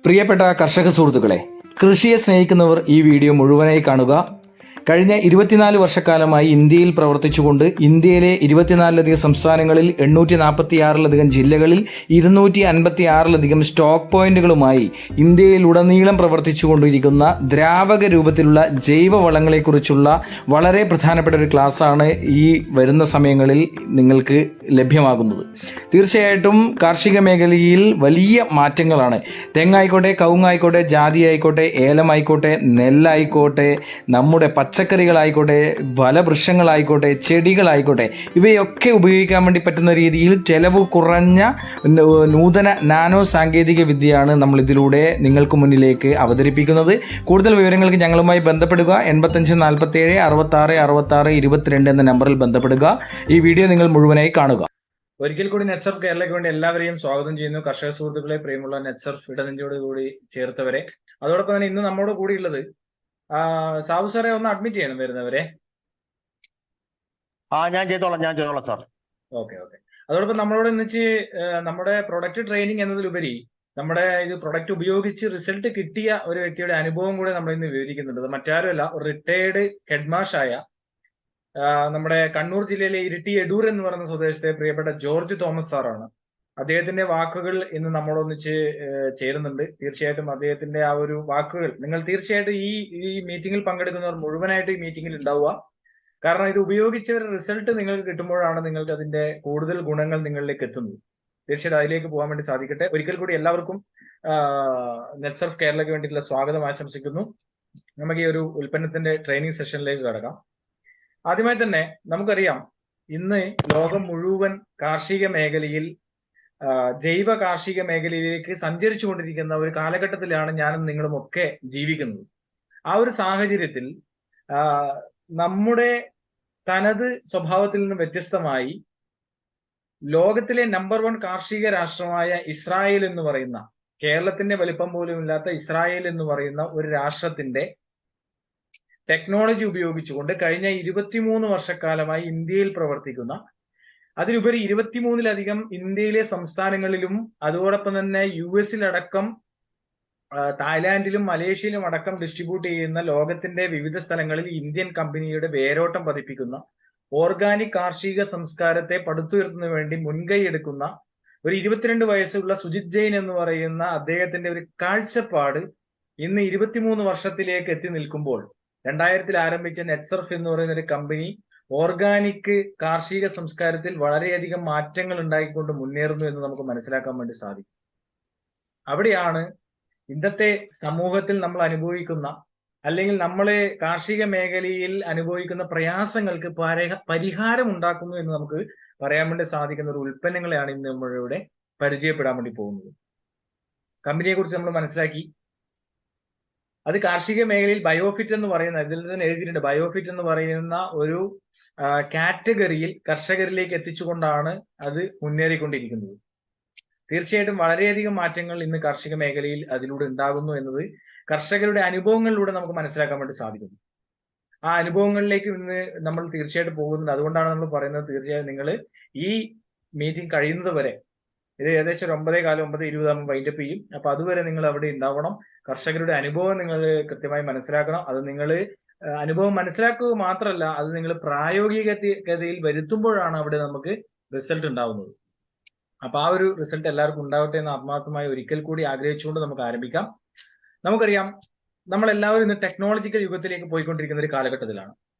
പ്രിയപ്പെട്ട കർഷക സുഹൃത്തുക്കളെ, കൃഷിയെ സ്നേഹിക്കുന്നവർ ഈ വീഡിയോ മുഴുവനായി കാണുക. കഴിഞ്ഞ 24 വർഷക്കാലമായി ഇന്ത്യയിൽ പ്രവർത്തിച്ചുകൊണ്ട് ഇന്ത്യയിലെ 24ലധികം സംസ്ഥാനങ്ങളിൽ 846ലധികം ജില്ലകളിൽ 256ലധികം സ്റ്റോക്ക് പോയിന്റുകളുമായി ഇന്ത്യയിലുടനീളം പ്രവർത്തിച്ചുകൊണ്ടിരിക്കുന്ന ദ്രാവക രൂപത്തിലുള്ള ജൈവവളങ്ങളെക്കുറിച്ചുള്ള വളരെ പ്രധാനപ്പെട്ട ഒരു ക്ലാസ്സാണ് ഈ വരുന്ന സമയങ്ങളിൽ നിങ്ങൾക്ക് ലഭ്യമാകുന്നത്. തീർച്ചയായിട്ടും കാർഷിക മേഖലയിൽ വലിയ മാറ്റങ്ങളാണ്. തെങ്ങായിക്കോട്ടെ, കവുങ്ങായിക്കോട്ടെ, ജാതി ആയിക്കോട്ടെ, ഏലമായിക്കോട്ടെ, നെല്ലായിക്കോട്ടെ, നമ്മുടെ പച്ചക്കറികളായിക്കോട്ടെ, ഫലവൃക്ഷങ്ങളായിക്കോട്ടെ, ചെടികളായിക്കോട്ടെ, ഇവയൊക്കെ ഉപയോഗിക്കാൻ വേണ്ടി പറ്റുന്ന രീതിയിൽ ചെലവ് കുറഞ്ഞ നൂതന നാനോ സാങ്കേതിക വിദ്യയാണ് നമ്മൾ ഇതിലൂടെ നിങ്ങൾക്ക് മുന്നിലേക്ക് അവതരിപ്പിക്കുന്നത്. കൂടുതൽ വിവരങ്ങൾക്ക് ഞങ്ങളുമായി ബന്ധപ്പെടുക. 85 47 66 66 22 എന്ന നമ്പറിൽ ബന്ധപ്പെടുക. ഈ വീഡിയോ നിങ്ങൾ മുഴുവനായി കാണുക. ഒരിക്കൽ കൂടി നെറ്റ്സർഫ് കേരളയ്ക്ക് വേണ്ടി എല്ലാവരെയും സ്വാഗതം ചെയ്യുന്നു. കർഷക സുഹൃത്തുക്കളെ, പ്രിയമുള്ള നെറ്റ്സർഫ് ഇടനെഞ്ചോട് കൂടി ചേർത്തവരെ, അതോടൊപ്പം തന്നെ ഇന്ന് നമ്മോട് കൂടിയുള്ളത് സാബു സാറെ ഒന്ന് അഡ്മിറ്റ് ചെയ്യണം വരുന്നവരെ. ഞാൻ ചെയ്തോളാം സാർ. ഓക്കെ. അതോടൊപ്പം നമ്മളോട് ഇന്നിച്ച് നമ്മുടെ പ്രൊഡക്റ്റ് ട്രെയിനിങ് എന്നതിലുപരി നമ്മുടെ ഇത് പ്രൊഡക്റ്റ് ഉപയോഗിച്ച് റിസൾട്ട് കിട്ടിയ ഒരു വ്യക്തിയുടെ അനുഭവം കൂടെ നമ്മൾ ഇന്ന് വിവരിക്കുന്നുണ്ട്. മറ്റാരുമല്ല, ഒരു റിട്ടയർഡ് ഹെഡ്മാഷായ നമ്മുടെ കണ്ണൂർ ജില്ലയിലെ ഇരിട്ടി എടൂർ എന്ന് പറയുന്ന സ്വദേശത്തെ പ്രിയപ്പെട്ട ജോർജ് തോമസ് സാറാണ്. അദ്ദേഹത്തിന്റെ വാക്കുകൾ ഇന്ന് നമ്മളൊന്നിച്ച് ചേരുന്നുണ്ട്. തീർച്ചയായിട്ടും അദ്ദേഹത്തിന്റെ ആ ഒരു വാക്കുകൾ നിങ്ങൾ തീർച്ചയായിട്ടും ഈ മീറ്റിംഗിൽ പങ്കെടുക്കുന്നവർ മുഴുവനായിട്ട് ഈ മീറ്റിംഗിൽ ഉണ്ടാവുക. കാരണം ഇത് ഉപയോഗിച്ചവരുടെ റിസൾട്ട് നിങ്ങൾക്ക് കിട്ടുമ്പോഴാണ് നിങ്ങൾക്ക് അതിന്റെ കൂടുതൽ ഗുണങ്ങൾ നിങ്ങളിലേക്ക് എത്തുന്നത്. തീർച്ചയായിട്ടും അതിലേക്ക് പോകാൻ വേണ്ടി സാധിക്കട്ടെ. ഒരിക്കൽ കൂടി എല്ലാവർക്കും നെറ്റ്സർഫ് കേരളയ്ക്ക് വേണ്ടിയിട്ടുള്ള സ്വാഗതം ആശംസിക്കുന്നു. നമുക്ക് ഈ ഒരു ഉൽപ്പന്നത്തിന്റെ ട്രെയിനിങ് സെഷനിലേക്ക് കടക്കാം. ആദ്യമായി തന്നെ നമുക്കറിയാം, ഇന്ന് ലോകം മുഴുവൻ കാർഷിക മേഖലയിൽ ജൈവ കാർഷിക മേഖലയിലേക്ക് സഞ്ചരിച്ചു കൊണ്ടിരിക്കുന്ന ഒരു കാലഘട്ടത്തിലാണ് ഞാനും നിങ്ങളും ഒക്കെ ജീവിക്കുന്നത്. ആ ഒരു സാഹചര്യത്തിൽ നമ്മുടെ തനത് സ്വഭാവത്തിൽ നിന്ന് വ്യത്യസ്തമായി ലോകത്തിലെ നമ്പർ 1 കാർഷിക രാഷ്ട്രമായ ഇസ്രായേൽ എന്ന് പറയുന്ന, കേരളത്തിന്റെ വലിപ്പം പോലും ഇല്ലാത്ത ഇസ്രായേൽ എന്ന് പറയുന്ന ഒരു രാഷ്ട്രത്തിന്റെ ടെക്നോളജി ഉപയോഗിച്ചുകൊണ്ട് കഴിഞ്ഞ 23 വർഷക്കാലമായി ഇന്ത്യയിൽ പ്രവർത്തിക്കുന്ന, അതിലുപരി 23ലധികം ഇന്ത്യയിലെ സംസ്ഥാനങ്ങളിലും അതോടൊപ്പം തന്നെ US-ലടക്കം തായ്ലാന്റിലും മലേഷ്യയിലും അടക്കം ഡിസ്ട്രിബ്യൂട്ട് ചെയ്യുന്ന ലോകത്തിന്റെ വിവിധ സ്ഥലങ്ങളിൽ ഇന്ത്യൻ കമ്പനിയുടെ വേരോട്ടം പതിപ്പിക്കുന്ന, ഓർഗാനിക് കാർഷിക സംസ്കാരത്തെ പടുത്തുയർത്തുന്നതിന് വേണ്ടി മുൻകൈ എടുക്കുന്ന ഒരു 22 വയസ്സുള്ള സുജിത് ജെയിൻ എന്ന് പറയുന്ന അദ്ദേഹത്തിന്റെ ഒരു കാഴ്ചപ്പാട് ഇന്ന് 23 വർഷത്തിലേക്ക് എത്തി നിൽക്കുമ്പോൾ 2000 ആരംഭിച്ച നെറ്റ്സർഫ് എന്ന് പറയുന്ന ഒരു കമ്പനി ഓർഗാനിക് കാർഷിക സംസ്കാരത്തിൽ വളരെയധികം മാറ്റങ്ങൾ ഉണ്ടാക്കിക്കൊണ്ട് മുന്നേറുന്നു എന്ന് നമുക്ക് മനസ്സിലാക്കാൻ വേണ്ടി സാധിക്കും. അവിടെയാണ് ഇന്നത്തെ സമൂഹത്തിൽ നമ്മൾ അനുഭവിക്കുന്ന, അല്ലെങ്കിൽ നമ്മളെ കാർഷിക മേഖലയിൽ അനുഭവിക്കുന്ന പ്രയാസങ്ങൾക്ക് പരിഹാരം ഉണ്ടാക്കുന്നു എന്ന് നമുക്ക് പറയാൻ വേണ്ടി സാധിക്കുന്ന ഒരു ഉൽപ്പന്നങ്ങളെയാണ് ഇന്ന് നമ്മളിവിടെ പരിചയപ്പെടാൻ വേണ്ടി പോകുന്നത്. കമ്പനിയെ കുറിച്ച് നമ്മൾ മനസ്സിലാക്കി. അത് കാർഷിക മേഖലയിൽ ബയോഫിറ്റ് എന്ന് പറയുന്ന, ഇതിൽ തന്നെ എഴുതിയിട്ടുണ്ട്, ബയോഫിറ്റ് എന്ന് പറയുന്ന ഒരു കാറ്റഗറിയിൽ കർഷകരിലേക്ക് എത്തിച്ചുകൊണ്ടാണ് അത് മുന്നേറിക്കൊണ്ടിരിക്കുന്നത്. തീർച്ചയായിട്ടും വളരെയധികം മാറ്റങ്ങൾ ഇന്ന് കാർഷിക മേഖലയിൽ അതിലൂടെ ഉണ്ടാകുന്നു എന്നത് കർഷകരുടെ അനുഭവങ്ങളിലൂടെ നമുക്ക് മനസ്സിലാക്കാൻ വേണ്ടി സാധിക്കുന്നു. ആ അനുഭവങ്ങളിലേക്ക് ഇന്ന് നമ്മൾ തീർച്ചയായിട്ടും പോകുന്നുണ്ട്. അതുകൊണ്ടാണ് നമ്മൾ പറയുന്നത്, തീർച്ചയായും നിങ്ങൾ ഈ മീറ്റിംഗ് കഴിയുന്നത് വരെ, ഇത് ഏകദേശം 9:15 വൈൻഡപ്പ് ചെയ്യും. അപ്പൊ അതുവരെ നിങ്ങൾ അവിടെ ഉണ്ടാവണം. കർഷകരുടെ അനുഭവം നിങ്ങൾ കൃത്യമായി മനസ്സിലാക്കണം. അത് നിങ്ങൾ അനുഭവം മനസ്സിലാക്കുക മാത്രമല്ല, അത് നിങ്ങൾ പ്രായോഗികതയിൽ വരുത്തുമ്പോഴാണ് അവിടെ നമുക്ക് റിസൾട്ട് ഉണ്ടാവുന്നത്. അപ്പൊ ആ ഒരു റിസൾട്ട് എല്ലാവർക്കും ഉണ്ടാവട്ടെ എന്ന് ആത്മാർത്ഥമായി ഒരിക്കൽ കൂടി ആഗ്രഹിച്ചുകൊണ്ട് നമുക്ക് ആരംഭിക്കാം. നമുക്കറിയാം, നമ്മളെല്ലാവരും ഇന്ന് ടെക്നോളജിക്കൽ യുഗത്തിലേക്ക് പോയിക്കൊണ്ടിരിക്കുന്ന ഒരു കാലഘട്ടത്തിലാണ്.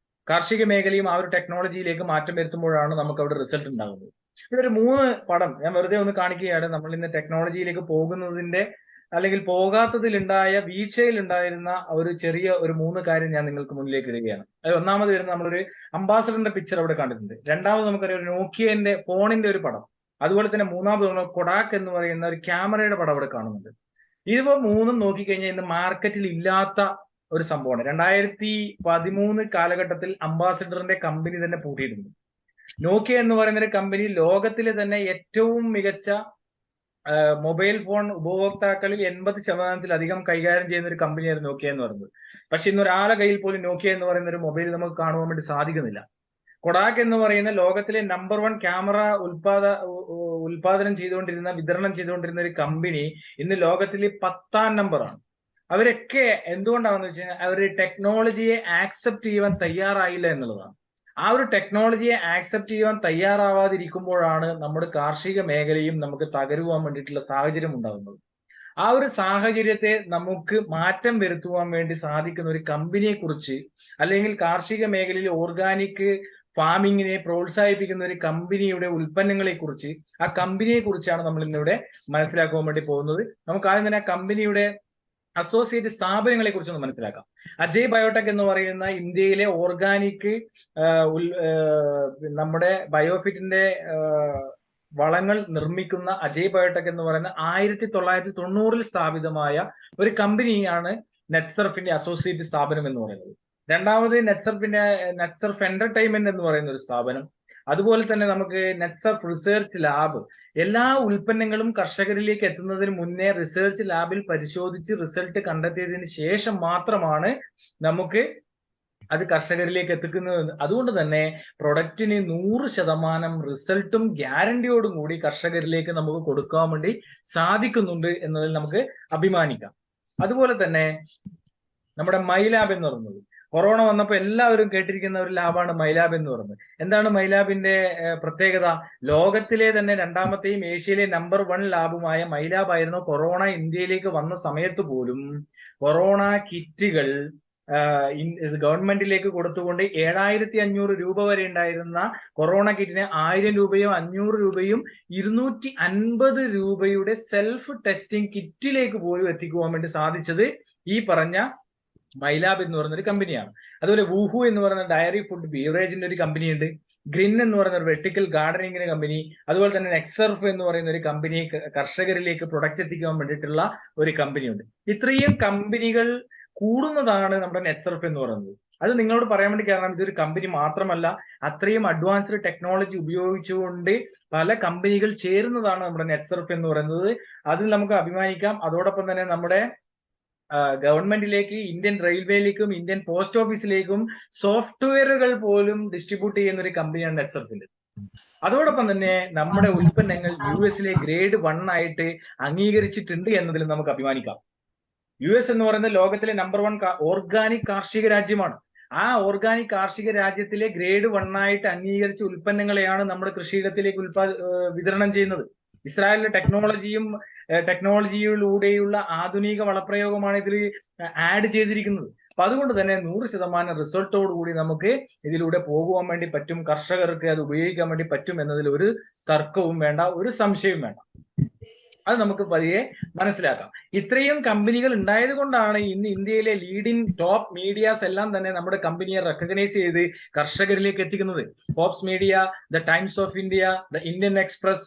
കാർഷിക മേഖലയും ആ ഒരു ടെക്നോളജിയിലേക്ക് മാറ്റം വരുത്തുമ്പോഴാണ് നമുക്ക് അവിടെ റിസൾട്ട് ഉണ്ടാകുന്നത്. ഇവിടെ ഒരു 3 പടം ഞാൻ വെറുതെ ഒന്ന് കാണിക്കുകയാണ്. നമ്മൾ ഇന്ന് ടെക്നോളജിയിലേക്ക് പോകുന്നതിന്റെ, അല്ലെങ്കിൽ പോകാത്തതിലുണ്ടായ വീഴ്ചയിൽ ഉണ്ടായിരുന്ന ഒരു ചെറിയ 3 കാര്യം ഞാൻ നിങ്ങൾക്ക് മുന്നിലേക്ക് ഇടുകയാണ്. അത് ഒന്നാമത് വരുന്ന, നമ്മളൊരു അംബാസഡറിന്റെ പിക്ചർ അവിടെ കണ്ടിട്ടുണ്ട്. രണ്ടാമത് നമുക്കറിയാം ഒരു നോക്കിയന്റെ ഫോണിന്റെ ഒരു പടം. അതുപോലെ തന്നെ മൂന്നാമത് നമ്മൾ കൊഡാക്ക് എന്ന് പറയുന്ന ഒരു ക്യാമറയുടെ പടം അവിടെ കാണുന്നുണ്ട്. ഇതിപ്പോ 3ഉം നോക്കിക്കഴിഞ്ഞാൽ ഇന്ന് മാർക്കറ്റിൽ ഇല്ലാത്ത ഒരു സംഭവമാണ്. 2013 കാലഘട്ടത്തിൽ അംബാസഡറിന്റെ കമ്പനി തന്നെ പൂട്ടിയിരുന്നു. നോക്കിയ എന്ന് പറയുന്ന ഒരു കമ്പനി ലോകത്തിലെ തന്നെ ഏറ്റവും മികച്ച മൊബൈൽ ഫോൺ ഉപഭോക്താക്കളിൽ 80%-ലധികം കൈകാര്യം ചെയ്യുന്ന ഒരു കമ്പനിയായിരുന്നു നോക്കിയ എന്ന് പറയുന്നത്. പക്ഷെ ഇന്ന് ഒരാളെ കയ്യിൽ പോലും നോക്കിയ എന്ന് പറയുന്ന ഒരു മൊബൈൽ നമുക്ക് കാണുവാൻ വേണ്ടി സാധിക്കുന്നില്ല. കൊഡാക് എന്ന് പറയുന്ന ലോകത്തിലെ നമ്പർ 1 ക്യാമറ വിതരണം ചെയ്തുകൊണ്ടിരുന്ന ഒരു കമ്പനി ഇന്ന് ലോകത്തിലെ 10ാം നമ്പറാണ്. അവരൊക്കെ എന്തുകൊണ്ടാണെന്ന് വെച്ച് കഴിഞ്ഞാൽ അവർ ടെക്നോളജിയെ ആക്സെപ്റ്റ് ചെയ്യാൻ തയ്യാറായില്ല എന്നുള്ളതാണ്. ആ ഒരു ടെക്നോളജിയെ ആക്സെപ്റ്റ് ചെയ്യാൻ തയ്യാറാവാതിരിക്കുമ്പോഴാണ് നമ്മുടെ കാർഷിക മേഖലയും നമുക്ക് തകരുവാൻ വേണ്ടിയിട്ടുള്ള സാഹചര്യം ഉണ്ടാകുന്നത്. ആ ഒരു സാഹചര്യത്തെ നമുക്ക് മാറ്റം വരുത്തുവാൻ വേണ്ടി സാധിക്കുന്ന ഒരു കമ്പനിയെ കുറിച്ച്, അല്ലെങ്കിൽ കാർഷിക മേഖലയിൽ ഓർഗാനിക് ഫാമിങ്ങിനെ പ്രോത്സാഹിപ്പിക്കുന്ന ഒരു കമ്പനിയുടെ ഉൽപ്പന്നങ്ങളെ കുറിച്ച്, ആ കമ്പനിയെ കുറിച്ചാണ് നമ്മൾ ഇന്നിവിടെ മനസ്സിലാക്കുവാൻ വേണ്ടി പോകുന്നത്. നമുക്ക് ആദ്യം തന്നെ ആ കമ്പനിയുടെ അസോസിയേറ്റ് സ്ഥാപനങ്ങളെ കുറിച്ചൊന്ന് മനസ്സിലാക്കാം. അജയ് ബയോടെക് എന്ന് പറയുന്ന ഇന്ത്യയിലെ ഓർഗാനിക് നമ്മുടെ ബയോഫിറ്റിന്റെ വളങ്ങൾ നിർമ്മിക്കുന്ന അജയ് ബയോടെക് എന്ന് പറയുന്ന 1990-ൽ സ്ഥാപിതമായ ഒരു കമ്പനിയാണ് നെറ്റ്സർഫിന്റെ അസോസിയേറ്റ് സ്ഥാപനം എന്ന് പറയുന്നത്. രണ്ടാമത് നെറ്റ്സർഫ് എന്റർടൈൻമെന്റ് എന്ന് പറയുന്ന ഒരു സ്ഥാപനം. അതുപോലെ തന്നെ നമുക്ക് നെറ്റ്സർഫ് റിസർച്ച് ലാബ്. എല്ലാ ഉൽപ്പന്നങ്ങളും കർഷകരിലേക്ക് എത്തുന്നതിന് മുന്നേ റിസർച്ച് ലാബിൽ പരിശോധിച്ച് റിസൾട്ട് കണ്ടെത്തിയതിന് ശേഷം മാത്രമാണ് നമുക്ക് അത് കർഷകരിലേക്ക് എത്തിക്കുന്നത്. അതുകൊണ്ട് തന്നെ പ്രൊഡക്റ്റിന് 100% റിസൾട്ടും ഗ്യാരണ്ടിയോടും കൂടി കർഷകരിലേക്ക് നമുക്ക് കൊടുക്കാൻ വേണ്ടി സാധിക്കുന്നുണ്ട് എന്നതിൽ നമുക്ക് അഭിമാനിക്കാം. അതുപോലെ തന്നെ നമ്മുടെ മൈലാബ് എന്ന് പറയുന്നത്, കൊറോണ വന്നപ്പോൾ എല്ലാവരും കേട്ടിരിക്കുന്ന ഒരു ലാബാണ് മൈലാബ് എന്ന് പറയുന്നത്. എന്താണ് മൈലാബിന്റെ പ്രത്യേകത? ലോകത്തിലെ തന്നെ 2ാമത്തെയും ഏഷ്യയിലെ നമ്പർ 1 ലാബുമായ മൈലാബ് ആയിരുന്നു കൊറോണ ഇന്ത്യയിലേക്ക് വന്ന സമയത്ത് പോലും കൊറോണ കിറ്റുകൾ ഗവൺമെന്റിലേക്ക് കൊടുത്തുകൊണ്ട് 7,500 രൂപ വരെ ഉണ്ടായിരുന്ന കൊറോണ കിറ്റിന് 1000 രൂപയും 500 രൂപയും 250 രൂപയുടെ സെൽഫ് ടെസ്റ്റിംഗ് കിറ്റിലേക്ക് പോലും എത്തിക്കുവാൻ വേണ്ടി സാധിച്ചത് ഈ പറഞ്ഞ മൈലാബ് എന്ന് പറയുന്ന ഒരു കമ്പനിയാണ്. അതുപോലെ വൂഹു എന്ന് പറയുന്ന ഡയറി ഫുഡ് ബീവറേജിന്റെ ഒരു കമ്പനിയുണ്ട്. ഗ്രിൻ എന്ന് പറയുന്ന ഒരു വെർട്ടിക്കൽ ഗാർഡനിങ്ങിന്റെ കമ്പനി. അതുപോലെ തന്നെ നെക്സർഫ് എന്ന് പറയുന്ന ഒരു കമ്പനി കർഷകരിലേക്ക് പ്രൊഡക്റ്റ് എത്തിക്കാൻ വേണ്ടിയിട്ടുള്ള ഒരു കമ്പനിയുണ്ട്. ഇത്രയും കമ്പനികൾ കൂടുന്നതാണ് നമ്മുടെ നെറ്റ്സർഫ് എന്ന് പറയുന്നത്. അത് നിങ്ങളോട് പറയാൻ വേണ്ടി കാരണം ഇതൊരു കമ്പനി മാത്രമല്ല, അത്രയും അഡ്വാൻസ്ഡ് ടെക്നോളജി ഉപയോഗിച്ചുകൊണ്ട് പല കമ്പനികൾ ചേരുന്നതാണ് നമ്മുടെ നെറ്റ്സർഫ് എന്ന് പറയുന്നത്. അതിൽ നമുക്ക് അഭിമാനിക്കാം. അതോടൊപ്പം തന്നെ നമ്മുടെ ഗവൺമെന്റിലേക്ക്, ഇന്ത്യൻ റെയിൽവേയിലേക്കും ഇന്ത്യൻ പോസ്റ്റ് ഓഫീസിലേക്കും സോഫ്റ്റ്വെയറുകൾ പോലും ഡിസ്ട്രിബ്യൂട്ട് ചെയ്യുന്ന ഒരു കമ്പനിയാണ് നെറ്റ്സർഫിന്റെ. അതോടൊപ്പം തന്നെ നമ്മുടെ ഉൽപ്പന്നങ്ങൾ US ഗ്രേഡ് 1 ആയിട്ട് അംഗീകരിച്ചിട്ടുണ്ട് എന്നതിൽ നമുക്ക് അഭിമാനിക്കാം. US എന്ന് പറയുന്നത് ലോകത്തിലെ നമ്പർ 1 ഓർഗാനിക് കാർഷിക രാജ്യമാണ്. ആ ഓർഗാനിക് കാർഷിക രാജ്യത്തിലെ ഗ്രേഡ് 1 ആയിട്ട് അംഗീകരിച്ച ഉൽപ്പന്നങ്ങളെയാണ് നമ്മുടെ കൃഷിയിടത്തിലേക്ക് വിതരണം ചെയ്യുന്നത്. ഇസ്രായേലിലെ ടെക്നോളജിയിലൂടെയുള്ള ആധുനിക വളപ്രയോഗമാണ് ഇതിൽ ആഡ് ചെയ്തിരിക്കുന്നത്. അപ്പൊ അതുകൊണ്ട് തന്നെ 100% റിസൾട്ടോടുകൂടി നമുക്ക് ഇതിലൂടെ പോകുവാൻ വേണ്ടി പറ്റും, കർഷകർക്ക് അത് ഉപയോഗിക്കാൻ വേണ്ടി പറ്റും എന്നതിൽ ഒരു തർക്കവും വേണ്ട, ഒരു സംശയവും വേണ്ട. അത് നമുക്ക് പതിയെ മനസ്സിലാക്കാം. ഇത്രയും കമ്പനികൾ ഉണ്ടായത് കൊണ്ടാണ് ഇന്ന് ഇന്ത്യയിലെ ലീഡിംഗ് ടോപ്പ് മീഡിയാസ് എല്ലാം തന്നെ നമ്മുടെ കമ്പനിയെ റെക്കഗ്നൈസ് ചെയ്ത് കർഷകരിലേക്ക് എത്തിക്കുന്നത്. Forbes media, the Times of India, the Indian Express,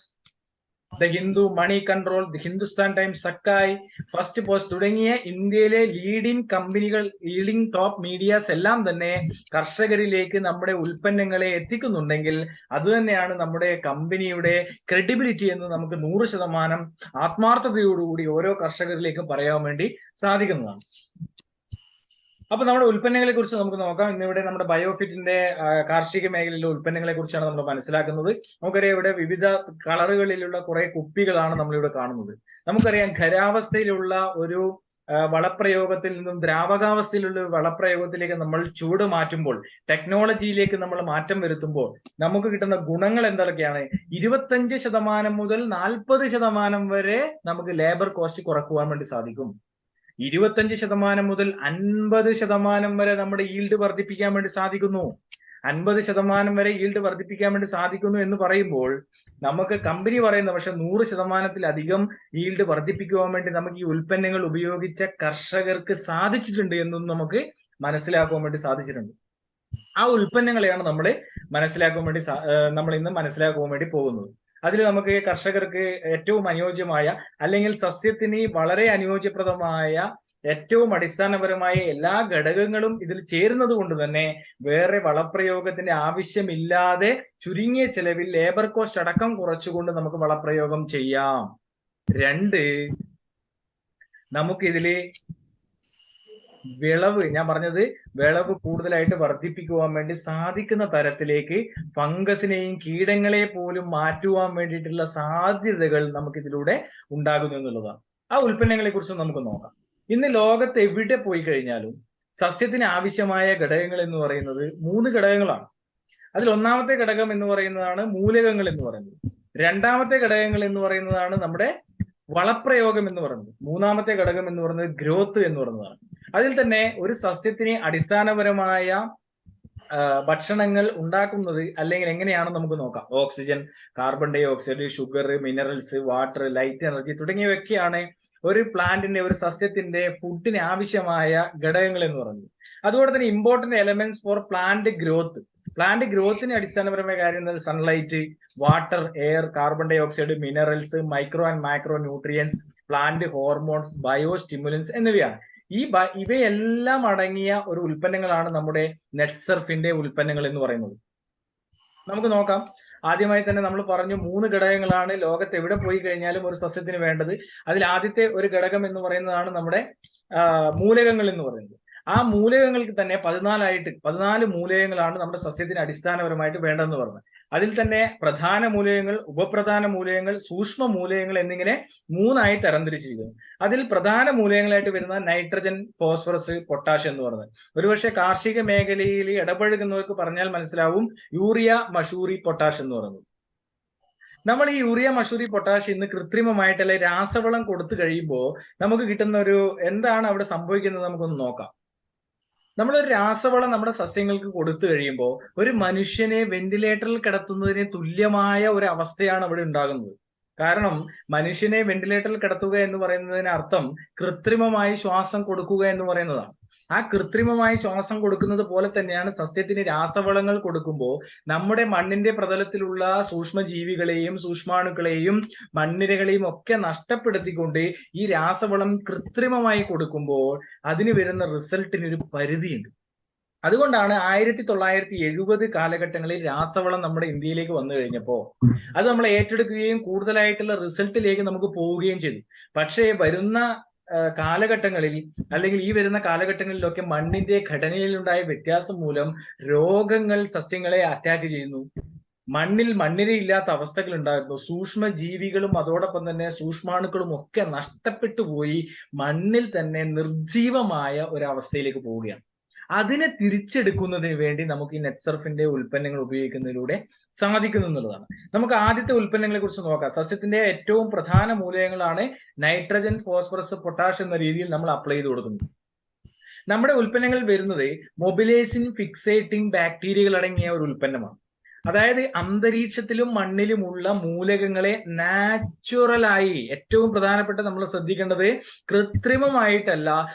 the Hindu, Moneycontrol, the Hindustan Times, സക്കായ്, ഫസ്റ്റ് പോസ്റ്റ് തുടങ്ങിയ ഇന്ത്യയിലെ ലീഡിംഗ് ടോപ്പ് മീഡിയാസ് എല്ലാം തന്നെ കർഷകരിലേക്ക് നമ്മുടെ ഉൽപ്പന്നങ്ങളെ എത്തിക്കുന്നുണ്ടെങ്കിൽ അത് തന്നെയാണ് നമ്മുടെ കമ്പനിയുടെ ക്രെഡിബിലിറ്റി എന്ന് നമുക്ക് 100% ആത്മാർത്ഥതയോടുകൂടി ഓരോ കർഷകരിലേക്കും പറയാൻ വേണ്ടി സാധിക്കുന്നതാണ്. അപ്പൊ നമ്മുടെ ഉൽപ്പന്നങ്ങളെ കുറിച്ച് നമുക്ക് നോക്കാം. ഇന്നിവിടെ നമ്മുടെ ബയോഫിറ്റിന്റെ കാർഷിക മേഖലയിലെ ഉൽപ്പന്നങ്ങളെ കുറിച്ചാണ് നമ്മൾ മനസ്സിലാക്കുന്നത്. നമുക്കറിയാം ഇവിടെ വിവിധ കളറുകളിലുള്ള കുറെ കുപ്പികളാണ് നമ്മളിവിടെ കാണുന്നത്. നമുക്കറിയാം ഖരാവസ്ഥയിലുള്ള ഒരു വളപ്രയോഗത്തിൽ നിന്നും ദ്രാവകാവസ്ഥയിലുള്ള ഒരു വളപ്രയോഗത്തിലേക്ക് നമ്മൾ ചൂട് മാറ്റുമ്പോൾ, ടെക്നോളജിയിലേക്ക് നമ്മൾ മാറ്റം വരുത്തുമ്പോൾ നമുക്ക് കിട്ടുന്ന ഗുണങ്ങൾ എന്തൊക്കെയാണ്? 25% മുതൽ 40% വരെ നമുക്ക് ലേബർ കോസ്റ്റ് കുറക്കുവാൻ വേണ്ടി സാധിക്കും. 25% മുതൽ 50% വരെ നമ്മുടെ ഈൽഡ് വർദ്ധിപ്പിക്കാൻ വേണ്ടി സാധിക്കുന്നു. 50% വരെ ഈൽഡ് വർദ്ധിപ്പിക്കാൻ വേണ്ടി സാധിക്കുന്നു എന്ന് പറയുമ്പോൾ നമുക്ക് കമ്പനി പറയുന്ന പക്ഷെ 100%-ലധികം ഈൽഡ് വർദ്ധിപ്പിക്കുവാൻ വേണ്ടി നമുക്ക് ഈ ഉൽപ്പന്നങ്ങൾ ഉപയോഗിച്ച കർഷകർക്ക് സാധിച്ചിട്ടുണ്ട് എന്നും നമുക്ക് മനസ്സിലാക്കുവാൻ വേണ്ടി സാധിച്ചിട്ടുണ്ട്. ആ ഉൽപ്പന്നങ്ങളെയാണ് നമ്മൾ ഇന്ന് മനസ്സിലാക്കുവാൻ വേണ്ടി പോകുന്നത്. അതിൽ നമുക്ക് കർഷകർക്ക് ഏറ്റവും അനുയോജ്യമായ, അല്ലെങ്കിൽ സസ്യത്തിന് വളരെ അനുയോജ്യപ്രദമായ, ഏറ്റവും അടിസ്ഥാനപരമായ എല്ലാ ഘടകങ്ങളും ഇതിൽ ചേരുന്നത് കൊണ്ട് തന്നെ വേറെ വളപ്രയോഗത്തിന്റെ ആവശ്യമില്ലാതെ ചുരുങ്ങിയ ചെലവിൽ ലേബർ കോസ്റ്റ് അടക്കം കുറച്ചുകൊണ്ട് നമുക്ക് വളപ്രയോഗം ചെയ്യാം. 2, നമുക്കിതില് വിളവ്, ഞാൻ പറഞ്ഞത് വിളവ് കൂടുതലായിട്ട് വർദ്ധിപ്പിക്കുവാൻ വേണ്ടി സാധിക്കുന്ന തരത്തിലേക്ക് ഫംഗസിനെയും കീടങ്ങളെ പോലും മാറ്റുവാൻ വേണ്ടിയിട്ടുള്ള സാധ്യതകൾ നമുക്ക് ഇതിലൂടെ ഉണ്ടാകുന്നു എന്നുള്ളതാണ്. ആ ഉൽപ്പന്നങ്ങളെ കുറിച്ച് നമുക്ക് നോക്കാം. ഇന്ന് ലോകത്ത് എവിടെ പോയി കഴിഞ്ഞാലും സസ്യത്തിന് ആവശ്യമായ ഘടകങ്ങൾ എന്ന് പറയുന്നത് 3 ഘടകങ്ങളാണ്. അതിൽ ഒന്നാമത്തെ ഘടകം എന്ന് പറയുന്നതാണ് മൂലകങ്ങൾ എന്ന് പറയുന്നത്. രണ്ടാമത്തെ ഘടകങ്ങൾ എന്ന് പറയുന്നതാണ് നമ്മുടെ വളപ്രയോഗം എന്ന് പറയുന്നത്. മൂന്നാമത്തെ ഘടകം എന്ന് പറയുന്നത് ഗ്രോത്ത് എന്ന് പറയുന്നതാണ്. അതിൽ തന്നെ ഒരു സസ്യത്തിന് അടിസ്ഥാനപരമായ ഭക്ഷണങ്ങൾ ഉണ്ടാക്കുന്നത് അല്ലെങ്കിൽ എങ്ങനെയാണെന്ന് നമുക്ക് നോക്കാം. Oxygen, carbon dioxide, sugar, minerals, water, light energy തുടങ്ങിയവയൊക്കെയാണ് ഒരു പ്ലാന്റിന്റെ, ഒരു സസ്യത്തിന്റെ ഫുഡിന് ആവശ്യമായ ഘടകങ്ങൾ എന്ന് പറയുന്നത്. അതുപോലെ തന്നെ important elements for plant growth. Plant ഗ്രോത്തിന് അടിസ്ഥാനപരമായ കാര്യം sunlight, water, air, carbon dioxide, minerals, micro and macro nutrients, plant hormones, bio stimulants എന്നിവയാണ്. ഇവയെല്ലാം അടങ്ങിയ ഒരു ഉൽപ്പന്നങ്ങളാണ് നമ്മുടെ നെറ്റ്സർഫിന്റെ ഉൽപ്പന്നങ്ങൾ എന്ന് പറയുന്നത്. നമുക്ക് നോക്കാം. ആദ്യമായി തന്നെ നമ്മൾ പറഞ്ഞു 3 ഘടകങ്ങളാണ് ലോകത്ത് എവിടെ പോയി കഴിഞ്ഞാലും ഒരു സസ്യത്തിന് വേണ്ടത്. അതിൽ ആദ്യത്തെ ഒരു ഘടകം എന്ന് പറയുന്നതാണ് നമ്മുടെ മൂലകങ്ങൾ എന്ന് പറയുന്നത്. ആ മൂലകങ്ങൾക്ക് തന്നെ 14 മൂലകങ്ങളാണ് നമ്മുടെ സസ്യത്തിന് അടിസ്ഥാനപരമായിട്ട് വേണ്ടതെന്ന് പറഞ്ഞത്. അതിൽ തന്നെ പ്രധാന മൂലകങ്ങൾ, ഉപപ്രധാന മൂലകങ്ങൾ, സൂക്ഷ്മ മൂലകങ്ങൾ എന്നിങ്ങനെ 3ആയി തരംതിരിച്ചിരിക്കുന്നു. അതിൽ പ്രധാന മൂലകങ്ങളായിട്ട് വരുന്ന നൈട്രജൻ, ഫോസ്ഫറസ്, പൊട്ടാഷ് എന്ന് പറയുന്നത്. ഒരുപക്ഷെ കാർഷിക മേഖലയിൽ ഇടപഴകുന്നവർക്ക് പറഞ്ഞാൽ മനസ്സിലാവും യൂറിയ, മഷൂറി, പൊട്ടാഷ് എന്ന് പറയുന്നത്. നമ്മൾ ഈ യൂറിയ, മഷൂറി, പൊട്ടാഷ് ഇന്ന് കൃത്രിമമായിട്ടല്ല രാസവളം കൊടുത്തു കഴിയുമ്പോൾ നമുക്ക് കിട്ടുന്ന ഒരു എന്താണ് അവിടെ സംഭവിക്കുന്നത് നമുക്കൊന്ന് നോക്കാം. നമ്മളൊരു രാസവളം നമ്മുടെ സസ്യങ്ങൾക്ക് കൊടുത്തു കഴിയുമ്പോൾ ഒരു മനുഷ്യനെ വെന്റിലേറ്ററിൽ കിടത്തുന്നതിന് തുല്യമായ ഒരു അവസ്ഥയാണ് അവിടെ ഉണ്ടാകുന്നത്. കാരണം മനുഷ്യനെ വെന്റിലേറ്ററിൽ കിടത്തുക എന്ന് പറയുന്നതിന് അർത്ഥം കൃത്രിമമായി ശ്വാസം കൊടുക്കുക എന്ന് പറയുന്നതാണ്. ആ കൃത്രിമമായി ശ്വാസം കൊടുക്കുന്നത് പോലെ തന്നെയാണ് സസ്യത്തിന് രാസവളങ്ങൾ കൊടുക്കുമ്പോൾ നമ്മുടെ മണ്ണിന്റെ പ്രതലത്തിലുള്ള സൂക്ഷ്മജീവികളെയും സൂക്ഷ്മാണുക്കളെയും മണ്ണിരകളെയും ഒക്കെ നഷ്ടപ്പെടുത്തിക്കൊണ്ട് ഈ രാസവളം കൃത്രിമമായി കൊടുക്കുമ്പോൾ അതിന് വരുന്ന റിസൾട്ടിന് ഒരു പരിധിയുണ്ട്. അതുകൊണ്ടാണ് 1970 കാലഘട്ടങ്ങളിൽ രാസവളം നമ്മുടെ ഇന്ത്യയിലേക്ക് വന്നു കഴിഞ്ഞപ്പോൾ അത് നമ്മൾ ഏറ്റെടുക്കുകയും കൂടുതലായിട്ടുള്ള റിസൾട്ടിലേക്ക് നമുക്ക് പോവുകയും ചെയ്തു. പക്ഷേ വരുന്ന കാലഘട്ടങ്ങളിൽ അല്ലെങ്കിൽ ഈ വരുന്ന കാലഘട്ടങ്ങളിലൊക്കെ മണ്ണിന്റെ ഘടനയിലുണ്ടായ വ്യത്യാസം മൂലം രോഗങ്ങൾ സസ്യങ്ങളെ അറ്റാക്ക് ചെയ്യുന്നു. മണ്ണിരയില്ലാത്ത അവസ്ഥകൾ ഉണ്ടായിരുന്നു. സൂക്ഷ്മ ജീവികളും അതോടൊപ്പം തന്നെ സൂക്ഷ്മാണുക്കളും ഒക്കെ നഷ്ടപ്പെട്ടു പോയി മണ്ണിൽ തന്നെ നിർജീവമായ ഒരു അവസ്ഥയിലേക്ക് പോവുകയാണ്. അതിനെ തിരിച്ചെടുക്കുന്നതിന് വേണ്ടി നമുക്ക് ഈ നെറ്റ്സർഫിന്റെ ഉൽപ്പന്നങ്ങൾ ഉപയോഗിക്കുന്നതിലൂടെ സാധിക്കുന്നു എന്നുള്ളതാണ്. നമുക്ക് ആദ്യത്തെ ഉൽപ്പന്നങ്ങളെ കുറിച്ച് നോക്കാം. സസ്യത്തിന്റെ ഏറ്റവും പ്രധാന മൂലകങ്ങളാണ് നൈട്രജൻ, ഫോസ്ഫറസ്, പൊട്ടാഷ് എന്ന രീതിയിൽ നമ്മൾ അപ്ലൈ ചെയ്ത് കൊടുക്കുന്നത്. നമ്മുടെ ഉൽപ്പന്നങ്ങൾ വരുന്നത് മൊബിലൈസിൻ ഫിക്സേറ്റിംഗ് ബാക്ടീരിയകൾ അടങ്ങിയ ഒരു ഉൽപ്പന്നമാണ്. അതായത് അന്തരീക്ഷത്തിലും മണ്ണിലുമുള്ള മൂലകങ്ങളെ നാച്ചുറലായി, ഏറ്റവും പ്രധാനപ്പെട്ട നമ്മൾ ശ്രദ്ധിക്കേണ്ടത് കൃത്രിമമായിട്ടല്ല,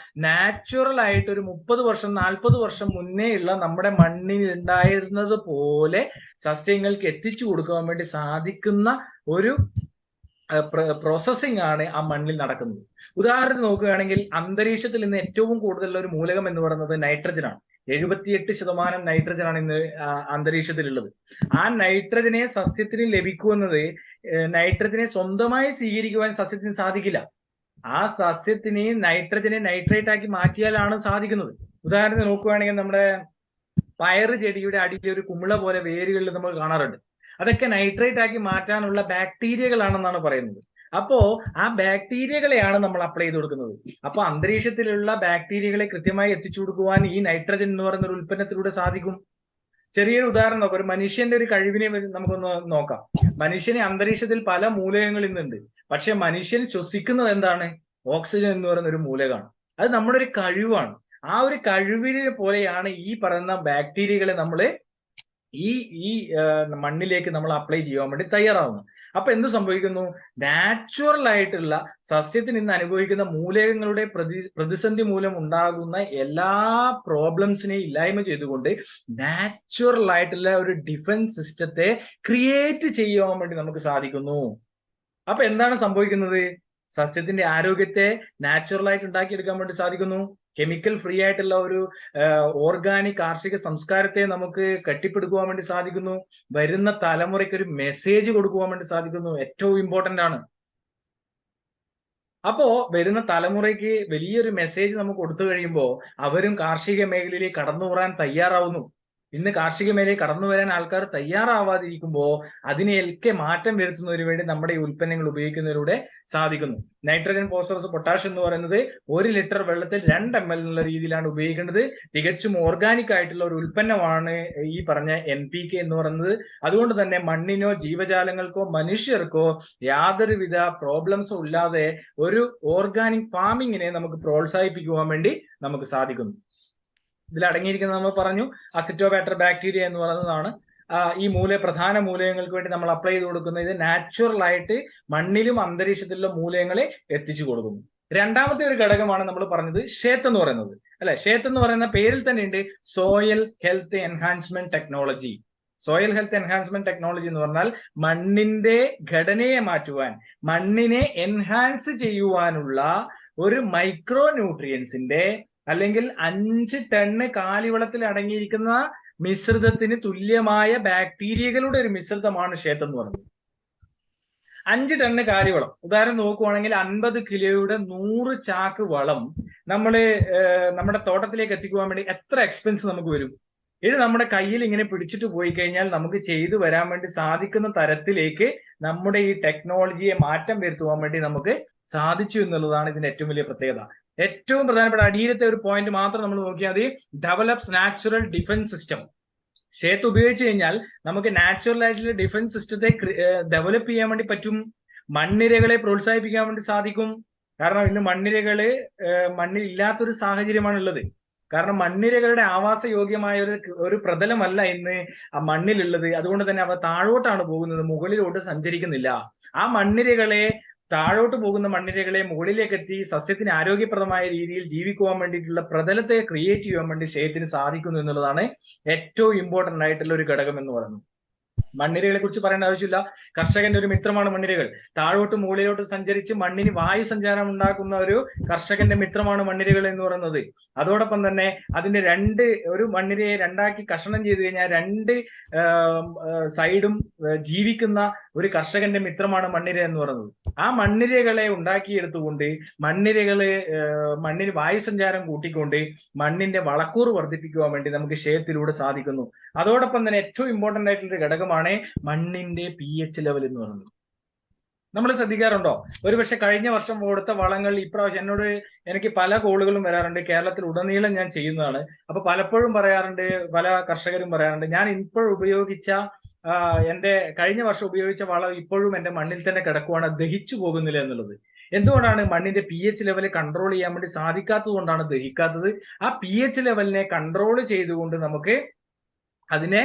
നാച്ചുറൽ ആയിട്ട് ഒരു 30 വർഷം 40 വർഷം മുന്നേ ഉള്ള നമ്മുടെ മണ്ണിൽ ഉണ്ടായിരുന്നത് പോലെ സസ്യങ്ങൾക്ക് എത്തിച്ചു കൊടുക്കാൻ വേണ്ടി സാധിക്കുന്ന ഒരു പ്രോസസ്സിംഗ് ആണ് ആ മണ്ണിൽ നടക്കുന്നത്. ഉദാഹരണത്തിന് നോക്കുകയാണെങ്കിൽ അന്തരീക്ഷത്തിൽ ഇന്ന് ഏറ്റവും കൂടുതലുള്ള ഒരു മൂലകം എന്ന് പറയുന്നത് നൈട്രജൻ ആണ്. 78% നൈട്രജൻ ആണ് ഇന്ന് അന്തരീക്ഷത്തിലുള്ളത്. ആ നൈട്രജനെ സസ്യത്തിന് ലഭിക്കുന്നത് നൈട്രജനെ സ്വന്തമായി സ്വീകരിക്കുവാൻ സസ്യത്തിന് സാധിക്കില്ല. ആ സസ്യത്തിന് നൈട്രജനെ നൈട്രേറ്റ് ആക്കി മാറ്റിയാലാണ് സാധിക്കുന്നത്. ഉദാഹരണത്തിന് നോക്കുകയാണെങ്കിൽ നമ്മുടെ പയറ് ചെടിയുടെ അടിയിൽ ഒരു കുമിള പോലെ വേരുകളിൽ നമ്മൾ കാണാറുണ്ട്. അതൊക്കെ നൈട്രേറ്റ് ആക്കി മാറ്റാനുള്ള ബാക്ടീരിയകളാണെന്നാണ് പറയുന്നത്. അപ്പോ ആ ബാക്ടീരിയകളെയാണ് നമ്മൾ അപ്ലൈ ചെയ്ത് കൊടുക്കുന്നത്. അപ്പൊ അന്തരീക്ഷത്തിലുള്ള ബാക്ടീരിയകളെ കൃത്യമായി എത്തിച്ചു കൊടുക്കുവാൻ ഈ നൈട്രജൻ എന്ന് പറയുന്ന ഒരു ഉൽപ്പന്നത്തിലൂടെ സാധിക്കും. ചെറിയൊരു ഉദാഹരണം നോക്കാം. ഒരു മനുഷ്യന്റെ ഒരു കഴിവിനെ നമുക്കൊന്ന് നോക്കാം. മനുഷ്യന് അന്തരീക്ഷത്തിൽ പല മൂലകങ്ങൾ ഇന്നുണ്ട്. പക്ഷെ മനുഷ്യൻ ശ്വസിക്കുന്നത് എന്താണ്? ഓക്സിജൻ എന്ന് പറയുന്ന ഒരു മൂലകമാണ്. അത് നമ്മുടെ ഒരു കഴിവാണ്. ആ ഒരു കഴിവിനെ പോലെയാണ് ഈ പറയുന്ന ബാക്ടീരിയകളെ നമ്മള് ഈ മണ്ണിലേക്ക് നമ്മൾ അപ്ലൈ ചെയ്യാൻ വേണ്ടി തയ്യാറാവുന്നത്. അപ്പൊ എന്ത് സംഭവിക്കുന്നു? നാച്ചുറൽ ആയിട്ടുള്ള സസ്യത്തിന് ഇന്ന് അനുഭവിക്കുന്ന മൂലകങ്ങളുടെ പ്രതിസന്ധി മൂലം ഉണ്ടാകുന്ന എല്ലാ പ്രോബ്ലംസിനെയും ഇല്ലായ്മ ചെയ്തുകൊണ്ട് നാച്ചുറൽ ആയിട്ടുള്ള ഒരു ഡിഫൻസ് സിസ്റ്റത്തെ ക്രിയേറ്റ് ചെയ്യാൻ വേണ്ടി നമുക്ക് സാധിക്കുന്നു. അപ്പൊ എന്താണ് സംഭവിക്കുന്നത്? സസ്യത്തിന്റെ ആരോഗ്യത്തെ നാച്ചുറൽ ആയിട്ട് ഉണ്ടാക്കിയെടുക്കാൻ വേണ്ടി സാധിക്കുന്നു. കെമിക്കൽ ഫ്രീ ആയിട്ടുള്ള ഒരു ഓർഗാനിക് കാർഷിക സംസ്കാരത്തെ നമുക്ക് കെട്ടിപ്പടുക്കുവാൻ വേണ്ടി സാധിക്കുന്നു. വരുന്ന തലമുറയ്ക്ക് ഒരു മെസ്സേജ് കൊടുക്കുവാൻ വേണ്ടി സാധിക്കുന്നു. ഏറ്റവും ഇമ്പോർട്ടന്റ് ആണ്. അപ്പോ വരുന്ന തലമുറയ്ക്ക് വലിയൊരു മെസ്സേജ് നമുക്ക് കൊടുത്തു കഴിയുമ്പോൾ അവരും കാർഷിക മേഖലയിലേക്ക് കടന്നുകൂറാൻ തയ്യാറാവുന്നു. ഇന്ന് കാർഷിക മേഖലയിൽ കടന്നു വരാൻ ആൾക്കാർ തയ്യാറാവാതിരിക്കുമ്പോൾ അതിനെയൊക്കെ മാറ്റം വരുത്തുന്നതിന് വേണ്ടി നമ്മുടെ ഈ ഉൽപ്പന്നങ്ങൾ ഉപയോഗിക്കുന്നതിലൂടെ സാധിക്കുന്നു. നൈട്രജൻ, ഫോസ്ഫറസ്, പൊട്ടാഷ് എന്ന് പറയുന്നത് 1 ലിറ്റർ വെള്ളത്തിൽ 2 ml എന്നുള്ള രീതിയിലാണ് ഉപയോഗിക്കേണ്ടത്. തികച്ചും ഓർഗാനിക് ആയിട്ടുള്ള ഒരു ഉൽപ്പന്നമാണ് ഈ പറഞ്ഞ NPK എന്ന് പറയുന്നത്. അതുകൊണ്ട് തന്നെ മണ്ണിനോ ജീവജാലങ്ങൾക്കോ മനുഷ്യർക്കോ യാതൊരുവിധ പ്രോബ്ലംസും ഇല്ലാതെ ഒരു ഓർഗാനിക് ഫാമിങ്ങിനെ നമുക്ക് പ്രോത്സാഹിപ്പിക്കുവാൻ വേണ്ടി നമുക്ക് സാധിക്കുന്നു. ഇതിൽ അടങ്ങിയിരിക്കുന്നത് നമ്മൾ പറഞ്ഞു, അസിറ്റോബാക്ടർ ബാക്ടീരിയ എന്ന് പറയുന്നതാണ് ഈ പ്രധാന മൂലകങ്ങൾക്ക് വേണ്ടി നമ്മൾ അപ്ലൈ ചെയ്ത് കൊടുക്കുന്നത്. ഇത് നാച്ചുറൽ ആയിട്ട് മണ്ണിലും അന്തരീക്ഷത്തിലുള്ള മൂലകങ്ങളെ എത്തിച്ചു കൊടുക്കുന്നു. രണ്ടാമത്തെ ഒരു ഘടകമാണ് നമ്മൾ പറഞ്ഞത് ഷേത്ത് എന്ന് പറയുന്നത്, അല്ലെ? ഷേത്ത് എന്ന് പറയുന്ന പേരിൽ തന്നെ ഉണ്ട് soil health enhancement technology. Soil health enhancement technology എന്ന് പറഞ്ഞാൽ മണ്ണിന്റെ ഘടനയെ മാറ്റുവാൻ, മണ്ണിനെ എൻഹാൻസ് ചെയ്യുവാനുള്ള ഒരു മൈക്രോ ന്യൂട്രിയൻസിന്റെ അല്ലെങ്കിൽ 5 ടണ്ണ് കാലിവളത്തിൽ അടങ്ങിയിരിക്കുന്ന മിശ്രിതത്തിന് തുല്യമായ ബാക്ടീരിയകളുടെ ഒരു മിശ്രിതമാണ് ഷേത്ത് എന്ന് പറയുന്നത്. 5 ടണ്ണ് കാലിവളം, ഉദാഹരണം നോക്കുവാണെങ്കിൽ 50 കിലോയുടെ 100 ചാക്ക് വളം നമ്മുടെ തോട്ടത്തിലേക്ക് എത്തിക്കുവാൻ വേണ്ടി എത്ര എക്സ്പെൻസ് നമുക്ക് വരും? ഇത് നമ്മുടെ കയ്യിൽ ഇങ്ങനെ പിടിച്ചിട്ട് പോയി കഴിഞ്ഞാൽ നമുക്ക് ചെയ്തു വരാൻ വേണ്ടി സാധിക്കുന്ന തരത്തിലേക്ക് നമ്മുടെ ഈ ടെക്നോളജിയെ മാറ്റം വരുത്തുവാൻ വേണ്ടി നമുക്ക് സാധിച്ചു എന്നുള്ളതാണ് ഇതിന്റെ ഏറ്റവും വലിയ പ്രത്യേകത. ഏറ്റവും പ്രധാനപ്പെട്ട അടിയിലത്തെ ഒരു പോയിന്റ് മാത്രം നമ്മൾ നോക്കിയാൽ മതി. Develops natural defence system. Seth ഉപയോഗിച്ച് കഴിഞ്ഞാൽ നമുക്ക് നാച്ചുറൽ ആയിട്ടുള്ള ഡിഫൻസ് സിസ്റ്റത്തെ ഡെവലപ്പ് ചെയ്യാൻ വേണ്ടി പറ്റും. മണ്ണിരകളെ പ്രോത്സാഹിപ്പിക്കാൻ വേണ്ടി സാധിക്കും. കാരണം ഇന്ന് മണ്ണിൽ ഇല്ലാത്തൊരു സാഹചര്യമാണ് ഉള്ളത്. കാരണം മണ്ണിരകളുടെ ആവാസയോഗ്യമായ ഒരു പ്രതലമല്ല ഇന്ന് ആ മണ്ണിലുള്ളത്. അതുകൊണ്ട് തന്നെ അവ താഴോട്ടാണ് പോകുന്നത്, മുകളിലോട്ട് സഞ്ചരിക്കുന്നില്ല. ആ താഴോട്ട് പോകുന്ന മണ്ണിരകളെ മുകളിലേക്ക് എത്തി സസ്യത്തിന് ആരോഗ്യപ്രദമായ രീതിയിൽ ജീവിക്കുവാൻ വേണ്ടിയിട്ടുള്ള പ്രതലത്തെ ക്രിയേറ്റ് ചെയ്യാൻ വേണ്ടി ഷേത്തിന് സാധിക്കുന്നു എന്നുള്ളതാണ് ഏറ്റവും ഇമ്പോർട്ടന്റ് ആയിട്ടുള്ള ഒരു ഘടകം എന്ന് പറയുന്നത്. മണ്ണിരകളെ കുറിച്ച് പറയേണ്ട ആവശ്യമില്ല. കർഷകന്റെ ഒരു മിത്രമാണ് മണ്ണിരകൾ. താഴോട്ട് മുകളിലോട്ട് സഞ്ചരിച്ച് മണ്ണിന് വായു സഞ്ചാരം ഉണ്ടാക്കുന്ന ഒരു കർഷകന്റെ മിത്രമാണ് മണ്ണിരകൾ എന്ന് പറയുന്നത്. അതോടൊപ്പം തന്നെ അതിന്റെ ഒരു മണ്ണിരയെ രണ്ടാക്കി കഷണം ചെയ്ത് കഴിഞ്ഞാൽ 2 സൈഡും ജീവിക്കുന്ന ഒരു കർഷകന്റെ മിത്രമാണ് മണ്ണിര എന്ന് പറയുന്നത്. ആ മണ്ണിരകളെ ഉണ്ടാക്കിയെടുത്തുകൊണ്ട് മണ്ണിന് വായു സഞ്ചാരം കൂട്ടിക്കൊണ്ട് മണ്ണിന്റെ വളക്കൂറ് വർദ്ധിപ്പിക്കുവാൻ വേണ്ടി നമുക്ക് ഷേത്തിലൂടെ സാധിക്കുന്നു. അതോടൊപ്പം തന്നെ ഏറ്റവും ഇമ്പോർട്ടന്റ് ആയിട്ടുള്ള ഘടകമാണ് മണ്ണിന്റെ pH ലെവൽ എന്ന് പറയുന്നത്. നമ്മൾ ശ്രദ്ധിക്കാറുണ്ടോ? ഒരുപക്ഷെ കഴിഞ്ഞ വർഷം കൊടുത്ത വളങ്ങൾ ഇപ്രാവശ്യം എനിക്ക് പല കോളുകളും വരാറുണ്ട്. കേരളത്തിൽ ഉടനീളം ഞാൻ ചെയ്യുന്നതാണ്. അപ്പൊ പലപ്പോഴും പല കർഷകരും പറയാറുണ്ട്, ഞാൻ ഇപ്പോൾ ഉപയോഗിച്ച എന്റെ കഴിഞ്ഞ വർഷം ഉപയോഗിച്ച വളം ഇപ്പോഴും എന്റെ മണ്ണിൽ തന്നെ കിടക്കുവാണ്, ദഹിച്ചു പോകുന്നില്ല എന്നുള്ളത്. എന്തുകൊണ്ടാണ്? മണ്ണിന്റെ pH ലെവൽ കൺട്രോൾ ചെയ്യാൻ വേണ്ടി സാധിക്കാത്തത് കൊണ്ടാണ് ദഹിക്കാത്തത്. ആ pH ലെവലിനെ കൺട്രോൾ ചെയ്തുകൊണ്ട് നമുക്ക് അതിനെ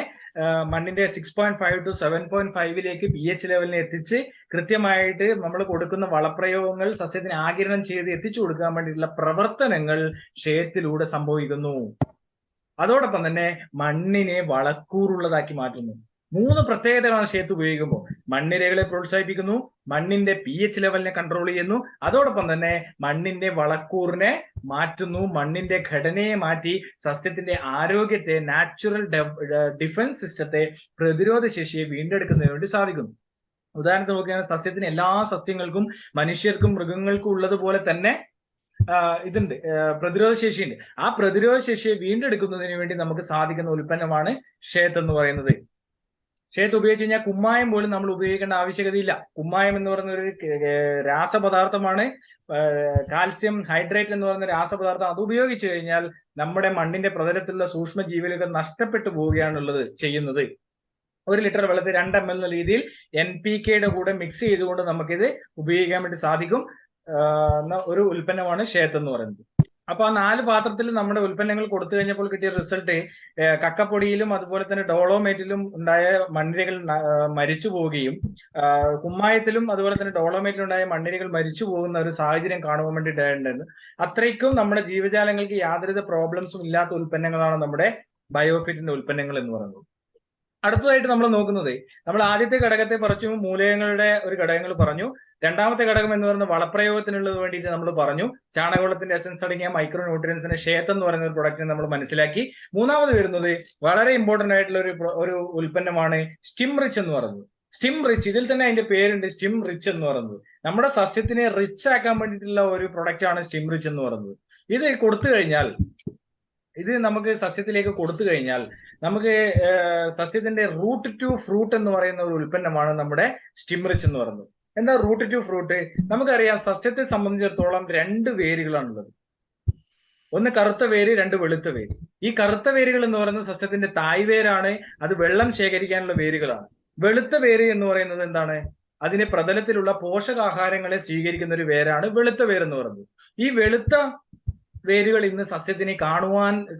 മണ്ണിന്റെ 6.5 to 7.5 pH ലെവലിനെ എത്തിച്ച് കൃത്യമായിട്ട് നമ്മൾ കൊടുക്കുന്ന വളപ്രയോഗങ്ങൾ സസ്യത്തിന് ആഗിരണം ചെയ്ത് എത്തിച്ചു കൊടുക്കാൻ വേണ്ടിയിട്ടുള്ള പ്രവർത്തനങ്ങൾ ഷേത്തിലൂടെ സംഭവിക്കുന്നു. അതോടൊപ്പം തന്നെ മണ്ണിനെ വളക്കൂറുള്ളതാക്കി മാറ്റുന്നു. 3 പ്രത്യേകതകളാണ് ഷേത്ത് ഉപയോഗിക്കുമ്പോൾ. മണ്ണിരകളെ പ്രോത്സാഹിപ്പിക്കുന്നു, മണ്ണിന്റെ pH ലെവലിനെ കൺട്രോൾ ചെയ്യുന്നു, അതോടൊപ്പം തന്നെ മണ്ണിന്റെ വളക്കൂറിനെ മാറ്റുന്നു, മണ്ണിന്റെ ഘടനയെ മാറ്റി സസ്യത്തിന്റെ ആരോഗ്യത്തെ, നാച്ചുറൽ ഡിഫൻസ് സിസ്റ്റത്തെ, പ്രതിരോധ ശേഷിയെ വീണ്ടെടുക്കുന്നതിന് വേണ്ടി സാധിക്കുന്നു. ഉദാഹരണത്തിന് നോക്കുകയാണെങ്കിൽ സസ്യത്തിന് എല്ലാ സസ്യങ്ങൾക്കും മനുഷ്യർക്കും മൃഗങ്ങൾക്കും ഉള്ളതുപോലെ തന്നെ പ്രതിരോധ ശേഷിയുണ്ട്. ആ പ്രതിരോധ ശേഷിയെ വീണ്ടെടുക്കുന്നതിന് വേണ്ടി നമുക്ക് സാധിക്കുന്ന ഉൽപ്പന്നമാണ് ഷേത്ത് എന്ന് പറയുന്നത്. ഷേത്ത് ഉപയോഗിച്ച് കഴിഞ്ഞാൽ കുമ്മായം പോലും നമ്മൾ ഉപയോഗിക്കേണ്ട ആവശ്യകതയില്ല. കുമ്മായം എന്ന് പറയുന്ന ഒരു രാസപദാർത്ഥമാണ്, കാൽസ്യം ഹൈഡ്രേറ്റ് എന്ന് പറയുന്ന രാസപദാർത്ഥം. അത് ഉപയോഗിച്ച് കഴിഞ്ഞാൽ നമ്മുടെ മണ്ണിന്റെ പ്രതലത്തിലുള്ള സൂക്ഷ്മജീവികൾ നഷ്ടപ്പെട്ടു പോവുകയാണുള്ളത് ചെയ്യുന്നത്. 1 ലിറ്റർ വെള്ളത്തിൽ 2 ml എന്ന രീതിയിൽ NPKയുടെ കൂടെ മിക്സ് ചെയ്തുകൊണ്ട് നമുക്കിത് ഉപയോഗിക്കാൻ വേണ്ടി സാധിക്കും ഒരു ഉൽപ്പന്നമാണ് ഷേത്ത് എന്ന് പറയുന്നത്. അപ്പൊ ആ 4 പാത്രത്തിൽ നമ്മുടെ ഉൽപ്പന്നങ്ങൾ കൊടുത്തു കഴിഞ്ഞപ്പോൾ കിട്ടിയ റിസൾട്ട് കക്കപ്പൊടിയിലും അതുപോലെ തന്നെ ഡോളോമേറ്റിലും ഉണ്ടായ മണ്ണിരകൾ മരിച്ചു പോവുകയും കുമ്മായത്തിലും അതുപോലെ തന്നെ ഡോളോമേറ്റിലും ഉണ്ടായ മണ്ണിരകൾ മരിച്ചു പോകുന്ന ഒരു സാഹചര്യം കാണുവാൻ വേണ്ടിയിട്ടായിരുന്നു. അത്രയ്ക്കും നമ്മുടെ ജീവജാലങ്ങൾക്ക് യാതൊരുവിധ പ്രോബ്ലംസും ഇല്ലാത്ത ഉൽപ്പന്നങ്ങളാണ് നമ്മുടെ ബയോഫിറ്റിന്റെ ഉൽപ്പന്നങ്ങൾ എന്ന് പറയുന്നത്. അടുത്തതായിട്ട് നമ്മൾ നോക്കുന്നത്, നമ്മൾ ആദ്യത്തെ ഘടകത്തെ പറിച്ചു മൂലകങ്ങളുടെ ഒരു ഘടകങ്ങൾ പറഞ്ഞു. രണ്ടാമത്തെ ഘടകം എന്ന് പറയുന്നത് വളപ്രയോഗത്തിനുള്ളത് വേണ്ടിയിട്ട് നമ്മൾ പറഞ്ഞു. ചാണകവെള്ളത്തിന്റെ എസൻസ് അടങ്ങിയ മൈക്രോ ന്യൂട്രിയൻസിനെ ഷേത്ത് എന്ന് പറയുന്ന ഒരു പ്രൊഡക്റ്റിനെ നമ്മൾ മനസ്സിലാക്കി. മൂന്നാമത് വരുന്നത് വളരെ ഇമ്പോർട്ടന്റ് ആയിട്ടുള്ള ഒരു ഉൽപ്പന്നമാണ് സ്റ്റിം റിച്ച് എന്ന് പറയുന്നത്. സ്റ്റിം റിച്ച്, ഇതിൽ തന്നെ അതിന്റെ പേരുണ്ട്, സ്റ്റിം റിച്ച് എന്ന് പറയുന്നത്. നമ്മുടെ സസ്യത്തിനെ റിച്ച് ആക്കാൻ വേണ്ടിയിട്ടുള്ള ഒരു പ്രൊഡക്റ്റ് ആണ് സ്റ്റിംറിച്ച് എന്ന് പറയുന്നത്. ഇത് കൊടുത്തു കഴിഞ്ഞാൽ, ഇത് നമുക്ക് സസ്യത്തിലേക്ക് കൊടുത്തു കഴിഞ്ഞാൽ നമുക്ക് സസ്യത്തിന്റെ റൂട്ട് ടു ഫ്രൂട്ട് എന്ന് പറയുന്ന ഒരു ഉൽപ്പന്നമാണ് നമ്മുടെ സ്റ്റിംറിച്ച് എന്ന് പറയുന്നത്. എന്താ റൂട്ട് ടു ഫ്രൂട്ട്? നമുക്കറിയാം സസ്യത്തെ സംബന്ധിച്ചിടത്തോളം 2 വേരുകളാണുള്ളത്. ഒന്ന് കറുത്ത വേര്, 2 വെളുത്ത വേര്. ഈ കറുത്ത വേരുകൾ എന്ന് പറയുന്നത് സസ്യത്തിന്റെ തായ് വേരാണ്. അത് വെള്ളം ശേഖരിക്കാനുള്ള വേരുകളാണ്. വെളുത്ത വേര് എന്ന് പറയുന്നത് എന്താണ്? അതിന്റെ പ്രതലത്തിലുള്ള പോഷകാഹാരങ്ങളെ സ്വീകരിക്കുന്ന ഒരു വേരാണ് വെളുത്ത വേര് എന്ന് പറയുന്നത്. ഈ വെളുത്ത വേരുകൾ ഇന്ന് സസ്യത്തിനെ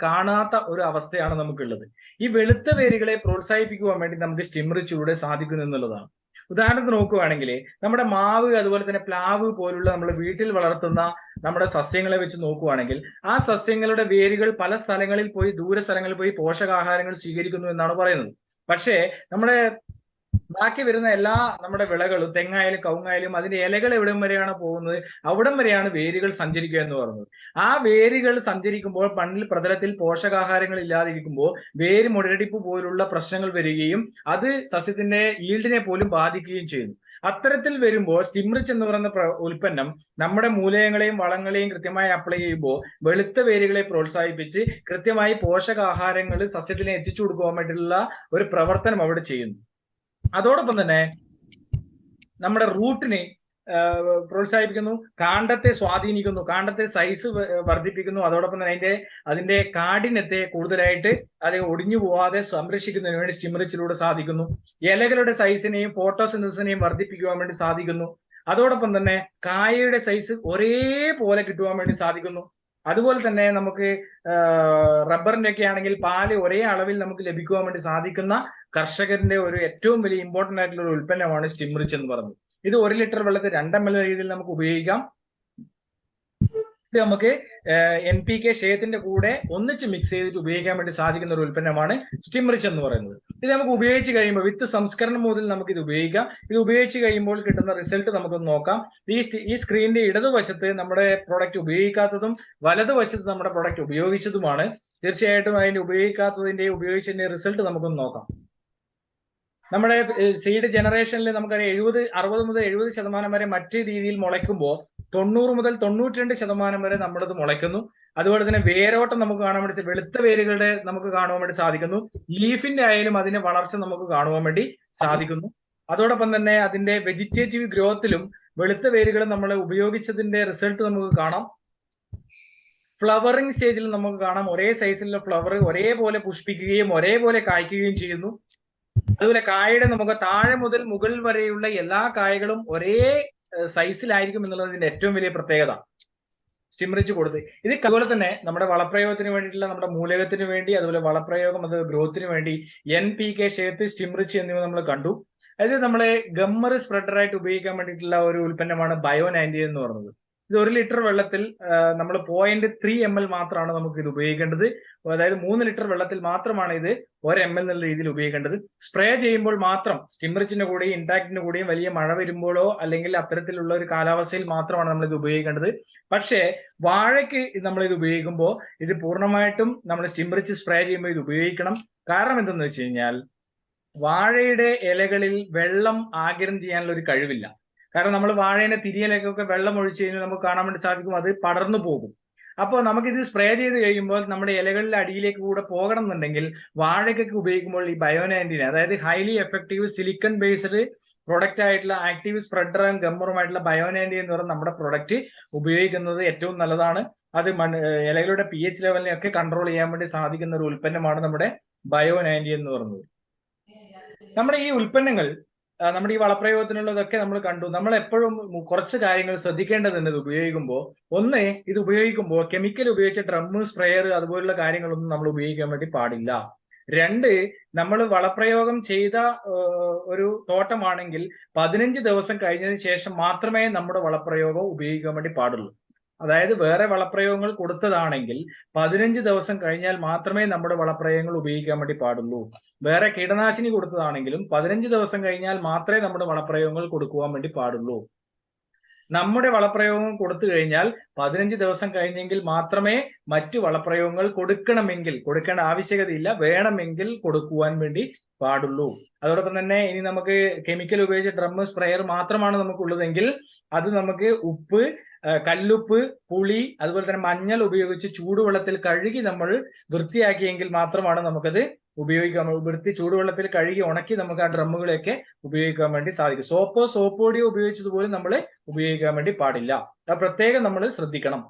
കാണാത്ത ഒരു അവസ്ഥയാണ് നമുക്കുള്ളത്. ഈ വെളുത്ത വേരുകളെ പ്രോത്സാഹിപ്പിക്കുവാൻ വേണ്ടി നമുക്ക് സ്റ്റിംറിച്ചിലൂടെ സാധിക്കുന്നു എന്നുള്ളതാണ്. ഉദാഹരണത്തിന് നോക്കുകയാണെങ്കിൽ നമ്മുടെ മാവ്, അതുപോലെ തന്നെ പ്ലാവ് പോലുള്ള നമ്മൾ വീട്ടിൽ വളർത്തുന്ന നമ്മുടെ സസ്യങ്ങളെ വെച്ച് നോക്കുകയാണെങ്കിൽ ആ സസ്യങ്ങളുടെ വേരുകൾ പല സ്ഥലങ്ങളിൽ പോയി, ദൂര സ്ഥലങ്ങളിൽ പോയി പോഷകാഹാരങ്ങൾ സ്വീകരിക്കുന്നു എന്നാണ് പറയുന്നത്. പക്ഷേ നമ്മുടെ ബാക്കി വരുന്ന എല്ലാ നമ്മുടെ വിളകളും, തെങ്ങായാലും കവുങ്ങായാലും, അതിന്റെ ഇലകൾ എവിടം വരെയാണ് പോകുന്നത്, അവിടം വരെയാണ് വേരുകൾ സഞ്ചരിക്കുക എന്ന് പറയുന്നത്. ആ വേരുകൾ സഞ്ചരിക്കുമ്പോൾ മണ്ണിൽ പ്രതലത്തിൽ പോഷകാഹാരങ്ങൾ ഇല്ലാതിരിക്കുമ്പോൾ വേര് മുരടിപ്പ് പോലുള്ള പ്രശ്നങ്ങൾ വരികയും അത് സസ്യത്തിന്റെ ഈൽഡിനെ പോലും ബാധിക്കുകയും ചെയ്യുന്നു. അത്തരത്തിൽ വരുമ്പോൾ സ്റ്റിംറിച്ച് എന്ന് പറയുന്ന ഉൽപ്പന്നം നമ്മുടെ മൂലകങ്ങളെയും വളങ്ങളെയും കൃത്യമായി അപ്ലൈ ചെയ്യുമ്പോൾ വെളുത്ത വേരുകളെ പ്രോത്സാഹിപ്പിച്ച് കൃത്യമായി പോഷകാഹാരങ്ങൾ സസ്യത്തിനെ എത്തിച്ചു കൊടുക്കുവാൻ വേണ്ടിയിട്ടുള്ള ഒരു പ്രവർത്തനം അവിടെ ചെയ്യുന്നു. അതോടൊപ്പം തന്നെ നമ്മുടെ റൂട്ടിനെ പ്രോത്സാഹിപ്പിക്കുന്നു, കാണ്ഡത്തെ സ്വാധീനിക്കുന്നു, കാണ്ഡത്തെ സൈസ് വർദ്ധിപ്പിക്കുന്നു. അതോടൊപ്പം തന്നെ അതിന്റെ കാഠിന്യത്തെ കൂടുതലായിട്ട് അത് ഒടിഞ്ഞു പോവാതെ സംരക്ഷിക്കുന്നതിന് വേണ്ടി സ്റ്റിംറിച്ചിലൂടെ സാധിക്കുന്നു. ഇലകളുടെ സൈസിനെയും ഫോട്ടോസിന്തസിനെയും വർദ്ധിപ്പിക്കുവാൻ വേണ്ടി സാധിക്കുന്നു. അതോടൊപ്പം തന്നെ കായയുടെ സൈസ് ഒരേപോലെ കിട്ടുവാൻ വേണ്ടി സാധിക്കുന്നു. അതുപോലെ തന്നെ നമുക്ക് റബ്ബറിന്റെ ഒക്കെ ആണെങ്കിൽ പാല് ഒരേ അളവിൽ നമുക്ക് ലഭിക്കുവാൻ വേണ്ടി സാധിക്കുന്ന കർഷകന്റെ ഒരു ഏറ്റവും വലിയ ഇമ്പോർട്ടന്റ് ആയിട്ടുള്ള ഒരു ഉൽപ്പന്നമാണ് സ്റ്റിംറിച്ച് എന്ന് പറയുന്നത്. ഇത് 1 ലിറ്റർ വെള്ളത്തിൽ 2 ml രീതിയിൽ നമുക്ക് ഉപയോഗിക്കാം. ഇത് നമുക്ക് NPK ക്ഷയത്തിന്റെ കൂടെ ഒന്നിച്ച് മിക്സ് ചെയ്തിട്ട് ഉപയോഗിക്കാൻ വേണ്ടി സാധിക്കുന്ന ഒരു ഉൽപ്പന്നമാണ് സ്റ്റിംറിച്ച് എന്ന് പറയുന്നത്. ഇത് നമുക്ക് ഉപയോഗിച്ച് കഴിയുമ്പോൾ വിത്ത് സംസ്കരണം മുതൽ നമുക്ക് ഇത് ഉപയോഗിക്കാം. ഇത് ഉപയോഗിച്ച് കഴിയുമ്പോൾ കിട്ടുന്ന റിസൾട്ട് നമുക്കൊന്ന് നോക്കാം. ഈ സ്ക്രീനിന്റെ ഇടതുവശത്ത് നമ്മുടെ പ്രോഡക്റ്റ് ഉപയോഗിക്കാത്തതും വലതുവശത്ത് നമ്മുടെ പ്രോഡക്റ്റ് ഉപയോഗിച്ചതുമാണ്. തീർച്ചയായിട്ടും അതിന്റെ ഉപയോഗിക്കാത്തതിന്റെ ഉപയോഗിച്ചതിന്റെ റിസൾട്ട് നമുക്കൊന്ന് നോക്കാം. നമ്മുടെ സീഡ് ജനറേഷനിൽ നമുക്കറിയാം 60 മുതൽ 70% വരെ മറ്റു രീതിയിൽ മുളയ്ക്കുമ്പോൾ 90 മുതൽ 92% വരെ നമ്മളത് മുളയ്ക്കുന്നു. അതുപോലെ തന്നെ വേരോട്ടം നമുക്ക് കാണാൻ വേണ്ടി, വെളുത്ത വേരുകളുടെ നമുക്ക് കാണുവാൻ വേണ്ടി സാധിക്കുന്നു. ലീഫിന്റെ ആയാലും അതിന്റെ വളർച്ച നമുക്ക് കാണുവാൻ വേണ്ടി സാധിക്കുന്നു. അതോടൊപ്പം തന്നെ അതിന്റെ വെജിറ്റേറ്റീവ് ഗ്രോത്തിലും വെളുത്ത വേരുകൾ നമ്മൾ ഉപയോഗിച്ചതിന്റെ റിസൾട്ട് നമുക്ക് കാണാം. ഫ്ലവറിംഗ് സ്റ്റേജിൽ നമുക്ക് കാണാം ഒരേ സൈസിലുള്ള ഫ്ലവർ ഒരേപോലെ പുഷ്പിക്കുകയും ഒരേപോലെ കായ്ക്കുകയും ചെയ്യുന്നു. അതുപോലെ കായയുടെ നമുക്ക് താഴെ മുതൽ മുകൾ വരെയുള്ള എല്ലാ കായകളും ഒരേ സൈസിലായിരിക്കും എന്നുള്ളതിന്റെ ഏറ്റവും വലിയ പ്രത്യേകത സ്റ്റിംറിച്ച് കൊടുത്ത്. ഇത് അതുപോലെ തന്നെ നമ്മുടെ വളപ്രയോഗത്തിന് വേണ്ടിയിട്ടുള്ള നമ്മുടെ മൂലകത്തിന് വേണ്ടി, അതുപോലെ വളപ്രയോഗം അത് ഗ്രോത്തിന് വേണ്ടി NPK, ക്ഷേത്ത്, സ്റ്റിംറിച്ച് എന്നിവ നമ്മൾ കണ്ടു. അതായത് നമ്മളെ ഗമ്മർ സ്പ്രെഡറായിട്ട് ഉപയോഗിക്കാൻ വേണ്ടിയിട്ടുള്ള ഒരു ഉൽപ്പന്നമാണ് ബയോ-90 എന്ന് പറയുന്നത്. ഇത് 1 ലിറ്റർ വെള്ളത്തിൽ നമ്മൾ 0.3 ml മാത്രമാണ് നമുക്ക് ഇത് ഉപയോഗിക്കേണ്ടത്. അതായത് 3 ലിറ്റർ വെള്ളത്തിൽ മാത്രമാണ് ഇത് 1 ml എന്നുള്ള രീതിയിൽ ഉപയോഗിക്കേണ്ടത്. സ്പ്രേ ചെയ്യുമ്പോൾ മാത്രം സ്റ്റിംറിച്ചിന്റെ കൂടെയും ഇൻടാക്റ്റിന്റെ കൂടെയും വലിയ മഴ വരുമ്പോഴോ അല്ലെങ്കിൽ അത്തരത്തിലുള്ള ഒരു കാലാവസ്ഥയിൽ മാത്രമാണ് നമ്മൾ ഇത് ഉപയോഗിക്കേണ്ടത്. പക്ഷേ വാഴയ്ക്ക് നമ്മൾ ഇത് ഉപയോഗിക്കുമ്പോൾ ഇത് പൂർണ്ണമായിട്ടും നമ്മൾ സ്റ്റിംറിച്ച് സ്പ്രേ ചെയ്യുമ്പോൾ ഇത് ഉപയോഗിക്കണം. കാരണം എന്തെന്ന് വെച്ച് കഴിഞ്ഞാൽ വാഴയുടെ ഇലകളിൽ വെള്ളം ആഗിരണം ചെയ്യാനുള്ള ഒരു കഴിവില്ല. കാരണം നമ്മൾ വാഴയുടെ തിരിയിലേക്കൊക്കെ വെള്ളം ഒഴിച്ചു കഴിഞ്ഞാൽ നമുക്ക് കാണാൻ വേണ്ടി സാധിക്കും അത് പടർന്നു പോകും. അപ്പോൾ നമുക്കിത് സ്പ്രേ ചെയ്ത് കഴിയുമ്പോൾ നമ്മുടെ ഇലകളിലെ അടിയിലേക്ക് കൂടെ പോകണം എന്നുണ്ടെങ്കിൽ വാഴയ്ക്കൊക്കെ ഉപയോഗിക്കുമ്പോൾ ഈ ബയോ-90 അതായത് highly effective silicone based product ആയിട്ടുള്ള ആക്റ്റീവ് സ്പ്രെഡർ ആൻഡ് ഗമ്മറുമായിട്ടുള്ള ബയോ-90 എന്ന് പറയുന്ന നമ്മുടെ പ്രൊഡക്റ്റ് ഉപയോഗിക്കുന്നത് ഏറ്റവും നല്ലതാണ്. അത് ഇലകളുടെ pH ലെവലിനെയൊക്കെ കൺട്രോൾ ചെയ്യാൻ വേണ്ടി സാധിക്കുന്ന ഒരു ഉൽപ്പന്നമാണ് നമ്മുടെ ബയോ-90 എന്ന് പറയുന്നത്. നമ്മുടെ ഈ ഉൽപ്പന്നങ്ങൾ നമ്മുടെ ഈ വളപ്രയോഗത്തിനുള്ളതൊക്കെ നമ്മൾ കണ്ടു. നമ്മൾ എപ്പോഴും കുറച്ച് കാര്യങ്ങൾ ശ്രദ്ധിക്കേണ്ടതുണ്ട് ഇത് ഉപയോഗിക്കുമ്പോൾ. ഒന്ന്, ഇത് ഉപയോഗിക്കുമ്പോൾ കെമിക്കൽ ഉപയോഗിച്ച ഡ്രമ്മ്, സ്പ്രേയർ അതുപോലുള്ള കാര്യങ്ങളൊന്നും നമ്മൾ ഉപയോഗിക്കാൻ വേണ്ടി പാടില്ല. 2, നമ്മൾ വളപ്രയോഗം ചെയ്ത ഒരു തോട്ടമാണെങ്കിൽ 15 ദിവസം കഴിഞ്ഞതിന് ശേഷം മാത്രമേ നമ്മുടെ വളപ്രയോഗം ഉപയോഗിക്കാൻ വേണ്ടി പാടുള്ളൂ. അതായത് വേറെ വളപ്രയോഗങ്ങൾ കൊടുത്തതാണെങ്കിൽ 15 ദിവസം കഴിഞ്ഞാൽ മാത്രമേ നമ്മുടെ വളപ്രയോഗങ്ങൾ ഉപയോഗിക്കാൻ വേണ്ടി പാടുള്ളൂ. വേറെ കീടനാശിനി കൊടുത്തതാണെങ്കിലും 15 ദിവസം കഴിഞ്ഞാൽ മാത്രമേ നമ്മുടെ വളപ്രയോഗങ്ങൾ കൊടുക്കുവാൻ വേണ്ടി പാടുള്ളൂ. നമ്മുടെ വളപ്രയോഗം കൊടുത്തു കഴിഞ്ഞാൽ 15 ദിവസം കഴിഞ്ഞെങ്കിൽ മാത്രമേ മറ്റു വളപ്രയോഗങ്ങൾ കൊടുക്കേണ്ട ആവശ്യകതയില്ല, വേണമെങ്കിൽ കൊടുക്കുവാൻ വേണ്ടി പാടുള്ളൂ. അതോടൊപ്പം തന്നെ ഇനി നമുക്ക് കെമിക്കൽ ഉപയോഗിച്ച ഡ്രം സ്പ്രെയർ മാത്രമാണ് നമുക്കുള്ളതെങ്കിൽ അത് നമുക്ക് ഉപ്പ്, കല്ലുപ്പ്, പുളി, അതുപോലെ തന്നെ മഞ്ഞൾ ഉപയോഗിച്ച് ചൂടുവെള്ളത്തിൽ കഴുകി നമ്മൾ വൃത്തിയാക്കിയെങ്കിൽ മാത്രമാണ് നമുക്കത് ഉപയോഗിക്കാൻ ചൂടുവെള്ളത്തിൽ കഴുകി ഉണക്കി നമുക്ക് ആ ഡ്രമ്മുകളെയൊക്കെ ഉപയോഗിക്കാൻ വേണ്ടി സാധിക്കും. സോപ്പ് പൊടിയോ ഉപയോഗിച്ചതുപോലും നമ്മൾ ഉപയോഗിക്കാൻ വേണ്ടി പാടില്ല. അത് പ്രത്യേകം നമ്മൾ ശ്രദ്ധിക്കണം.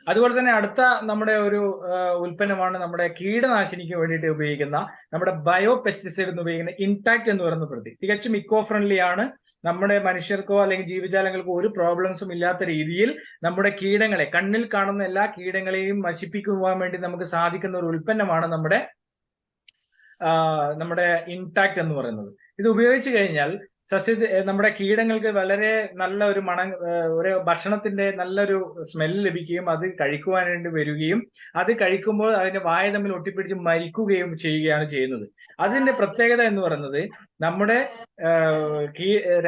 അതുപോലെ തന്നെ അടുത്ത നമ്മുടെ ഒരു ഉൽപ്പന്നമാണ് നമ്മുടെ കീടനാശിനിക്ക് വേണ്ടിയിട്ട് ഉപയോഗിക്കുന്ന നമ്മുടെ ബയോ പെസ്റ്റിസൈഡ് എന്ന് ഉപയോഗിക്കുന്ന ഇൻടാക്ട് എന്ന് പറയുന്ന പ്രതി. തികച്ചും ഇക്കോ ഫ്രണ്ട്ലി ആണ്. നമ്മുടെ മനുഷ്യർക്കോ അല്ലെങ്കിൽ ജീവജാലങ്ങൾക്കോ ഒരു പ്രോബ്ലംസും ഇല്ലാത്ത രീതിയിൽ നമ്മുടെ കീടങ്ങളെ, കണ്ണിൽ കാണുന്ന എല്ലാ കീടങ്ങളെയും നശിപ്പിക്കുവാൻ വേണ്ടി നമുക്ക് സാധിക്കുന്ന ഒരു ഉൽപ്പന്നമാണ് നമ്മുടെ ഇൻടാക്ട് എന്ന് പറയുന്നത്. ഇത് ഉപയോഗിച്ചു കഴിഞ്ഞാൽ നമ്മുടെ കീടങ്ങൾക്ക് വളരെ നല്ല ഒരു ഒരു ഭക്ഷണത്തിന്റെ നല്ലൊരു സ്മെല്ല് ലഭിക്കുകയും അത് കഴിക്കുവാൻ വേണ്ടി വരികയും അത് കഴിക്കുമ്പോൾ അതിന്റെ വായ തമ്മിൽ ഒട്ടിപ്പിടിച്ച് മരിക്കുകയും ചെയ്യുകയാണ് ചെയ്യുന്നത്. അതിന്റെ പ്രത്യേകത എന്ന് പറയുന്നത് നമ്മുടെ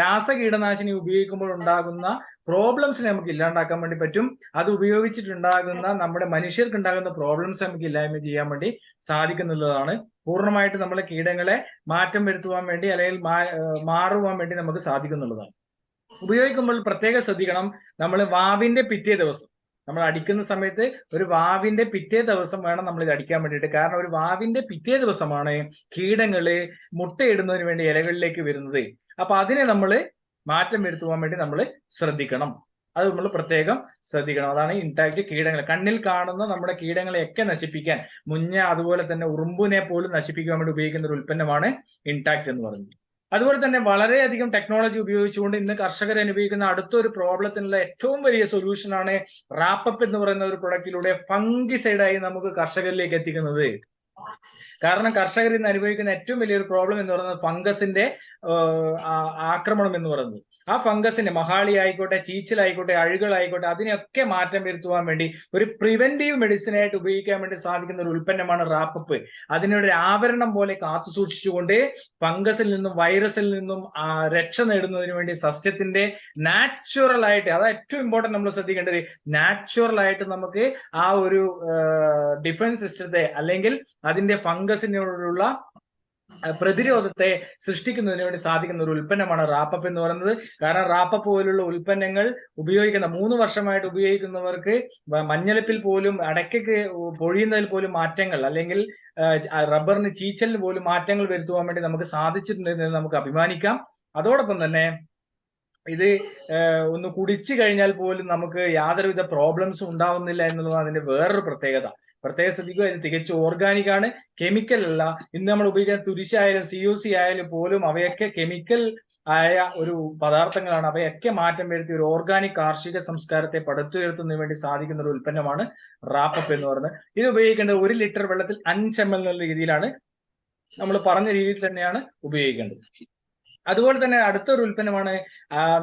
രാസകീടനാശിനി ഉപയോഗിക്കുമ്പോൾ ഉണ്ടാകുന്ന പ്രോബ്ലംസിനെ നമുക്ക് ഇല്ലാണ്ടാക്കാൻ വേണ്ടി പറ്റും. അത് ഉപയോഗിച്ചിട്ടുണ്ടാകുന്ന നമ്മുടെ മനുഷ്യർക്ക് ഉണ്ടാകുന്ന പ്രോബ്ലംസ് നമുക്ക് ഇല്ലായ്മ ചെയ്യാൻ വേണ്ടി സാധിക്കുന്നുള്ളതാണ്. പൂർണ്ണമായിട്ട് നമ്മളെ കീടങ്ങളെ മാറ്റം വരുത്തുവാൻ വേണ്ടി അല്ലെങ്കിൽ മാറുവാൻ വേണ്ടി നമുക്ക് സാധിക്കുന്നുള്ളതാണ്. ഉപയോഗിക്കുമ്പോൾ പ്രത്യേകം ശ്രദ്ധിക്കണം. നമ്മൾ വാവിന്റെ പിറ്റേ ദിവസം നമ്മൾ അടിക്കുന്ന സമയത്ത് ഒരു വാവിന്റെ പിറ്റേ ദിവസം വേണം നമ്മൾ ഇത് അടിക്കാൻ വേണ്ടിയിട്ട്. കാരണം ഒരു വാവിന്റെ പിറ്റേ ദിവസമാണ് കീടങ്ങള് മുട്ടയിടുന്നതിന് വേണ്ടി ഇലകളിലേക്ക് വരുന്നത്. അപ്പൊ അതിനെ നമ്മൾ മാറ്റം വരുത്തുവാൻ വേണ്ടി നമ്മൾ ശ്രദ്ധിക്കണം. അത് നമ്മൾ പ്രത്യേകം ശ്രദ്ധിക്കണം. അതാണ് ഇൻടാക്ട്. കീടങ്ങൾ, കണ്ണിൽ കാണുന്ന നമ്മുടെ കീടങ്ങളെയൊക്കെ നശിപ്പിക്കാൻ, മുഞ്ഞ അതുപോലെ തന്നെ ഉറുമ്പിനെ പോലും നശിപ്പിക്കാൻ വേണ്ടി ഉപയോഗിക്കുന്ന ഒരു ഉൽപ്പന്നമാണ് ഇൻടാക്ട് എന്ന് പറയുന്നത്. അതുപോലെ തന്നെ വളരെയധികം ടെക്നോളജി ഉപയോഗിച്ചുകൊണ്ട് ഇന്ന് കർഷകർ അനുഭവിക്കുന്ന അടുത്തൊരു പ്രോബ്ലത്തിനുള്ള ഏറ്റവും വലിയ സൊല്യൂഷനാണ് റാപ്പപ്പ് എന്ന് പറയുന്ന ഒരു പ്രൊഡക്റ്റിലൂടെ ഫംഗിസൈഡായി നമുക്ക് കർഷകരിലേക്ക് എത്തിക്കുന്നത്. കാരണം കർഷകർ ഇന്ന് അനുഭവിക്കുന്ന ഏറ്റവും വലിയൊരു പ്രോബ്ലം എന്ന് പറയുന്നത് ഫംഗസിന്റെ ആക്രമണം എന്ന് പറയുന്നത്. ആ ഫംഗസിന്റെ മഹാളി ആയിക്കോട്ടെ, ചീച്ചിലായിക്കോട്ടെ, അഴുകളായിക്കോട്ടെ, അതിനെയൊക്കെ മാറ്റം വരുത്തുവാൻ വേണ്ടി ഒരു പ്രിവെന്റീവ് മെഡിസിൻ ആയിട്ട് ഉപയോഗിക്കാൻ വേണ്ടി സാധിക്കുന്ന ഒരു ഉൽപ്പന്നമാണ് റാപ്പപ്പ്. അതിനൊരു ആവരണം പോലെ കാത്തു സൂക്ഷിച്ചുകൊണ്ട് ഫംഗസിൽ നിന്നും വൈറസിൽ നിന്നും രക്ഷ നേടുന്നതിന് വേണ്ടി സസ്യത്തിന്റെ നാച്ചുറൽ ആയിട്ട്, അതാണ് ഏറ്റവും ഇമ്പോർട്ടന്റ് നമ്മൾ ശ്രദ്ധിക്കേണ്ടത്, നാച്ചുറൽ ആയിട്ട് നമുക്ക് ആ ഒരു ഡിഫൻസ് സിസ്റ്റത്തെ അല്ലെങ്കിൽ അതിന്റെ ഫംഗസിനോടുള്ള പ്രതിരോധത്തെ സൃഷ്ടിക്കുന്നതിന് വേണ്ടി സാധിക്കുന്ന ഒരു ഉൽപ്പന്നമാണ് റാപ്പപ്പ് എന്ന് പറയുന്നത്. കാരണം റാപ്പപ്പ് പോലുള്ള ഉൽപ്പന്നങ്ങൾ ഉപയോഗിക്കുന്ന 3 വർഷമായിട്ട് ഉപയോഗിക്കുന്നവർക്ക് മഞ്ഞളിപ്പിൽ പോലും, അടയ്ക്കയ്ക്ക് പൊഴിയുന്നതിൽ പോലും മാറ്റങ്ങൾ, അല്ലെങ്കിൽ റബ്ബറിന് ചീച്ചലിന് പോലും മാറ്റങ്ങൾ വരുത്തുവാൻ വേണ്ടി നമുക്ക് സാധിച്ചിട്ടുണ്ടെന്ന് നമുക്ക് അഭിമാനിക്കാം. അതോടൊപ്പം തന്നെ ഇത് ഒന്ന് കുടിച്ചു കഴിഞ്ഞാൽ പോലും നമുക്ക് യാതൊരുവിധ പ്രോബ്ലംസും ഉണ്ടാവുന്നില്ല എന്നുള്ളതാണ് അതിന്റെ വേറൊരു പ്രത്യേകത. പ്രത്യേകം ശ്രദ്ധിക്കുക, ഇത് തികച്ചും ഓർഗാനിക് ആണ്, കെമിക്കൽ അല്ല. ഇന്ന് നമ്മൾ ഉപയോഗിക്കുന്ന തുരിശായാലും COC ആയാലും പോലും അവയൊക്കെ കെമിക്കൽ ആയ ഒരു പദാർത്ഥങ്ങളാണ്. അവയൊക്കെ മാറ്റം വരുത്തി ഒരു ഓർഗാനിക് കാർഷിക സംസ്കാരത്തെ പടുത്തുയർത്തുന്നതിന് വേണ്ടി സാധിക്കുന്ന ഒരു ഉൽപ്പന്നമാണ് റാപ്പപ്പ് എന്ന് പറയുന്നത്. ഇത് ഉപയോഗിക്കേണ്ടത് 1 ലിറ്റർ വെള്ളത്തിൽ 5 ml എന്നുള്ള രീതിയിലാണ്, നമ്മൾ പറഞ്ഞ രീതിയിൽ തന്നെയാണ് ഉപയോഗിക്കേണ്ടത്. അതുപോലെ തന്നെ അടുത്തൊരു ഉൽപ്പന്നമാണ്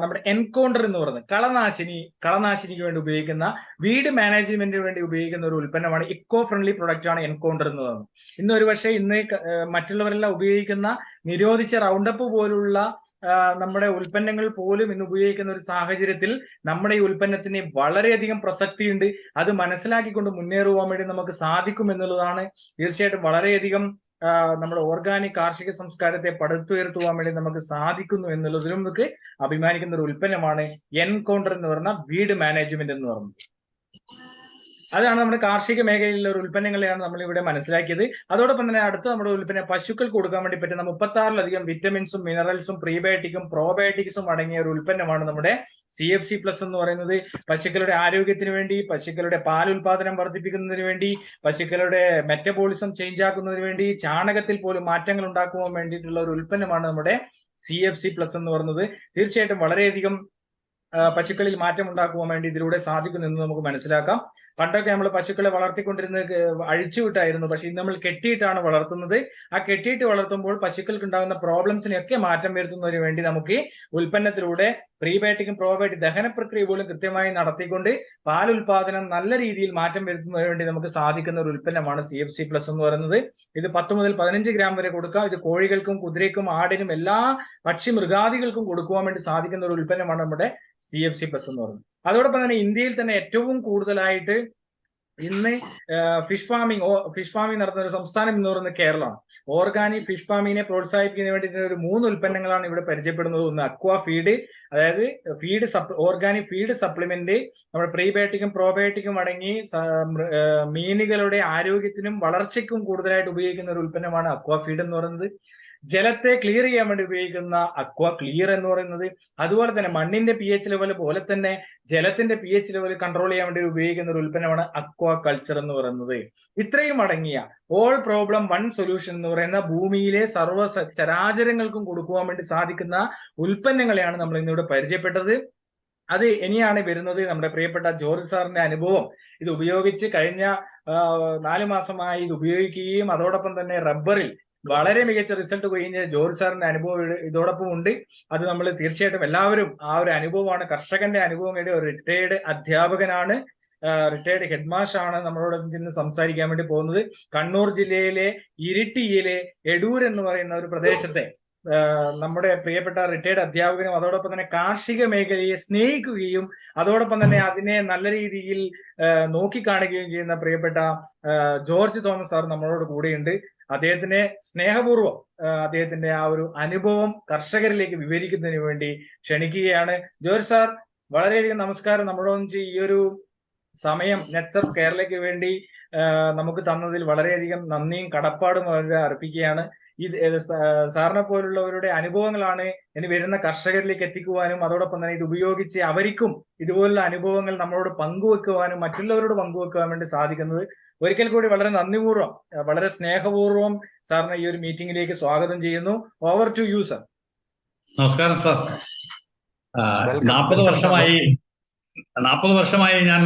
നമ്മുടെ എൻകൗണ്ടർ എന്ന് പറയുന്നത്. കളനാശിനിക്ക് വേണ്ടി ഉപയോഗിക്കുന്ന, വീട് മാനേജ്മെന്റിന് വേണ്ടി ഉപയോഗിക്കുന്ന ഒരു ഉൽപ്പന്നമാണ്. ഇക്കോ ഫ്രണ്ട്ലി പ്രൊഡക്റ്റ് ആണ് എൻകൗണ്ടർ എന്ന് പറയുന്നത്. ഇന്ന് ഒരു പക്ഷേ മറ്റുള്ളവരെല്ലാം ഉപയോഗിക്കുന്ന നിരോധിച്ച റൗണ്ടപ്പ് പോലുള്ള നമ്മുടെ ഉൽപ്പന്നങ്ങൾ പോലും ഇന്ന് ഉപയോഗിക്കുന്ന ഒരു സാഹചര്യത്തിൽ നമ്മുടെ ഈ ഉൽപ്പന്നത്തിന് വളരെയധികം പ്രസക്തിയുണ്ട്. അത് മനസ്സിലാക്കിക്കൊണ്ട് മുന്നേറുവാൻ വേണ്ടി നമുക്ക് സാധിക്കും എന്നുള്ളതാണ് തീർച്ചയായിട്ടും വളരെയധികം നമ്മുടെ ഓർഗാനിക് കാർഷിക സംസ്കാരത്തെ പടുത്തുയർത്തുവാൻ വേണ്ടി നമുക്ക് സാധിക്കുന്നു എന്നുള്ളതിലും നമുക്ക് അഭിമാനിക്കുന്ന ഒരു ഉൽപ്പന്നമാണ് എൻകൗണ്ടർ എന്ന് പറയുന്ന വീട് മാനേജ്മെന്റ് എന്ന് പറയുന്നത്. അതാണ് നമ്മുടെ കാർഷിക മേഖലയിലുള്ള ഒരു ഉൽപ്പന്നങ്ങളെയാണ് നമ്മൾ ഇവിടെ മനസ്സിലാക്കിയത്. അതോടൊപ്പം തന്നെ അടുത്ത നമ്മുടെ ഉൽപ്പന്നം പശുക്കൾക്ക് കൊടുക്കാൻ വേണ്ടി പറ്റുന്ന 36ലധികം വിറ്റമിൻസും മിനറൽസും പ്രീബയോട്ടിക്കും പ്രോബയോട്ടിക്സും അടങ്ങിയ ഒരു ഉൽപ്പന്നമാണ് നമ്മുടെ CFC പ്ലസ് എന്ന് പറയുന്നത്. പശുക്കളുടെ ആരോഗ്യത്തിന് വേണ്ടി, പശുക്കളുടെ പാൽ ഉൽപാദനം വർദ്ധിപ്പിക്കുന്നതിന് വേണ്ടി, പശുക്കളുടെ മെറ്റബോളിസം ചേഞ്ച് ആക്കുന്നതിന് വേണ്ടി, ചാണകത്തിൽ പോലും മാറ്റങ്ങൾ ഉണ്ടാക്കുവാൻ വേണ്ടിയിട്ടുള്ള ഒരു ഉൽപ്പന്നമാണ് നമ്മുടെ CFC പ്ലസ് എന്ന് പറയുന്നത്. തീർച്ചയായിട്ടും വളരെയധികം പശുക്കളിൽ മാറ്റം ഉണ്ടാക്കുവാൻ വേണ്ടി ഇതിലൂടെ സാധിക്കുന്നു എന്ന് നമുക്ക് മനസ്സിലാക്കാം. പണ്ടൊക്കെ നമ്മൾ പശുക്കളെ വളർത്തിക്കൊണ്ടിരുന്നത് അഴിച്ചുവിട്ടായിരുന്നു, പക്ഷെ ഇന്ന് നമ്മൾ കെട്ടിയിട്ടാണ് വളർത്തുന്നത്. ആ കെട്ടിയിട്ട് വളർത്തുമ്പോൾ പശുക്കൾക്ക് ഉണ്ടാകുന്ന പ്രോബ്ലംസിനെയൊക്കെ മാറ്റം വരുത്തുന്നതിന് വേണ്ടി നമുക്ക് ഉൽപ്പന്നത്തിലൂടെ പ്രീബയോട്ടിക്കും പ്രോബയോട്ടിക് ദഹന പ്രക്രിയ പോലും കൃത്യമായി നടത്തിക്കൊണ്ട് പാൽ ഉൽപാദനം നല്ല രീതിയിൽ മാറ്റം വരുത്തുന്നതിന് വേണ്ടി നമുക്ക് സാധിക്കുന്ന ഒരു ഉൽപ്പന്നമാണ് CFC പ്ലസ് എന്ന് പറയുന്നത്. ഇത് 10 മുതൽ 15 ഗ്രാം വരെ കൊടുക്കാം. ഇത് കോഴികൾക്കും കുതിരയ്ക്കും ആടിനും എല്ലാ പക്ഷി മൃഗാദികൾക്കും കൊടുക്കുവാൻ വേണ്ടി സാധിക്കുന്ന ഒരു ഉൽപ്പന്നമാണ് നമ്മുടെ CFC പ്ലസ് എന്ന് പറയുന്നത്. അതോടൊപ്പം തന്നെ ഇന്ത്യയിൽ തന്നെ ഏറ്റവും കൂടുതലായിട്ട് ഇന്ന് ഫിഷ് ഫാമിംഗ് നടത്തുന്ന ഒരു സംസ്ഥാനം എന്ന് പറയുന്നത് കേരളമാണ്. ഓർഗാനിക് ഫിഷ് ഫാമിങ്ങിനെ പ്രോത്സാഹിപ്പിക്കുന്നതിന് വേണ്ടിയിട്ട് ഒരു 3 ഉൽപ്പന്നങ്ങളാണ് ഇവിടെ പരിചയപ്പെടുന്നത്. ഒന്ന് അക്വാ ഫീഡ്, അതായത് ഓർഗാനിക് ഫീഡ് സപ്ലിമെന്റ്, നമ്മുടെ പ്രീബയോട്ടിക്കും പ്രോബയോട്ടിക്കും അടങ്ങി മീനുകളുടെ ആരോഗ്യത്തിനും വളർച്ചയ്ക്കും കൂടുതലായിട്ട് ഉപയോഗിക്കുന്ന ഒരു ഉൽപ്പന്നമാണ് അക്വാ ഫീഡ് എന്ന് പറയുന്നത്. ജലത്തെ ക്ലിയർ ചെയ്യാൻ വേണ്ടി ഉപയോഗിക്കുന്ന അക്വാ ക്ലിയർ എന്ന് പറയുന്നത്. അതുപോലെ തന്നെ മണ്ണിന്റെ pH ലെവൽ പോലെ തന്നെ ജലത്തിന്റെ pH ലെവൽ കൺട്രോൾ ചെയ്യാൻ വേണ്ടി ഉപയോഗിക്കുന്ന ഒരു ഉൽപ്പന്നമാണ് അക്വാ കൾച്ചർ എന്ന് പറയുന്നത്. ഇത്രയും അടങ്ങിയ ഓൾ പ്രോബ്ലം വൺ സൊല്യൂഷൻ എന്ന് പറയുന്ന ഭൂമിയിലെ സർവ്വ ചരാചരങ്ങൾക്കും കൊടുക്കുവാൻ വേണ്ടി സാധിക്കുന്ന ഉൽപ്പന്നങ്ങളെയാണ് നമ്മൾ ഇന്നിവിടെ പരിചയപ്പെട്ടത്. അത് ഇനിയാണ് വരുന്നത് നമ്മുടെ പ്രിയപ്പെട്ട ജോർജ് സാറിന്റെ അനുഭവം. ഇത് ഉപയോഗിച്ച് കഴിഞ്ഞ 4 മാസമായി ഇത് ഉപയോഗിക്കുകയും അതോടൊപ്പം തന്നെ റബ്ബറിൽ വളരെ മികച്ച റിസൾട്ട് കഴിഞ്ഞ ജോർജ് സാറിന്റെ അനുഭവം ഇതോടൊപ്പം ഉണ്ട്. അത് നമ്മൾ തീർച്ചയായിട്ടും എല്ലാവരും ആ ഒരു അനുഭവമാണ്, കർഷകന്റെ അനുഭവം. ഒരു റിട്ടയർഡ് അധ്യാപകനാണ്, റിട്ടയർഡ് ഹെഡ് മാസ്റ്റർ ആണ് നമ്മളോട് ഇന്ന് സംസാരിക്കാൻ വേണ്ടി പോകുന്നത്. കണ്ണൂർ ജില്ലയിലെ ഇരിട്ടിയിലെ എടൂർ എന്ന് പറയുന്ന ഒരു പ്രദേശത്തെ നമ്മുടെ പ്രിയപ്പെട്ട റിട്ടയർഡ് അധ്യാപകനും അതോടൊപ്പം തന്നെ കാർഷിക മേഖലയെ സ്നേഹിക്കുകയും അതോടൊപ്പം തന്നെ അതിനെ നല്ല രീതിയിൽ നോക്കിക്കാണുകയും ചെയ്യുന്ന പ്രിയപ്പെട്ട ജോർജ് തോമസ് സാർ നമ്മളോട് കൂടെയുണ്ട്. അദ്ദേഹത്തിനെ സ്നേഹപൂർവ്വം അദ്ദേഹത്തിന്റെ ആ ഒരു അനുഭവം കർഷകരിലേക്ക് വിവരിക്കുന്നതിന് വേണ്ടി ക്ഷണിക്കുകയാണ്. ജോർജ് സാർ, വളരെയധികം നമസ്കാരം. നമ്മളൊന്നിച്ച് ഈ ഒരു സമയം നെറ്റ്സർഫ് കേരളയ്ക്ക് വേണ്ടി നമുക്ക് തന്നതിൽ വളരെയധികം നന്ദിയും കടപ്പാടും വളരെ അർപ്പിക്കുകയാണ്. സാറിനെ പോലുള്ളവരുടെ അനുഭവങ്ങളാണ് ഇനി വരുന്ന കർഷകരിലേക്ക് എത്തിക്കുവാനും അതോടൊപ്പം തന്നെ ഇത് ഉപയോഗിച്ച് അവർക്കും ഇതുപോലുള്ള അനുഭവങ്ങൾ നമ്മളോട് പങ്കുവെക്കുവാനും മറ്റുള്ളവരോട് പങ്കുവെക്കുവാൻ വേണ്ടി സാധിക്കുന്നത്. ഒരിക്കൽ കൂടി വളരെ നന്ദിപൂർവ്വം, വളരെ സ്നേഹപൂർവ്വം സാറിനെ ഈ ഒരു മീറ്റിംഗിലേക്ക് സ്വാഗതം ചെയ്യുന്നു. Over to you sir. നമസ്കാരം സാർ. 40 വർഷമായി ഞാൻ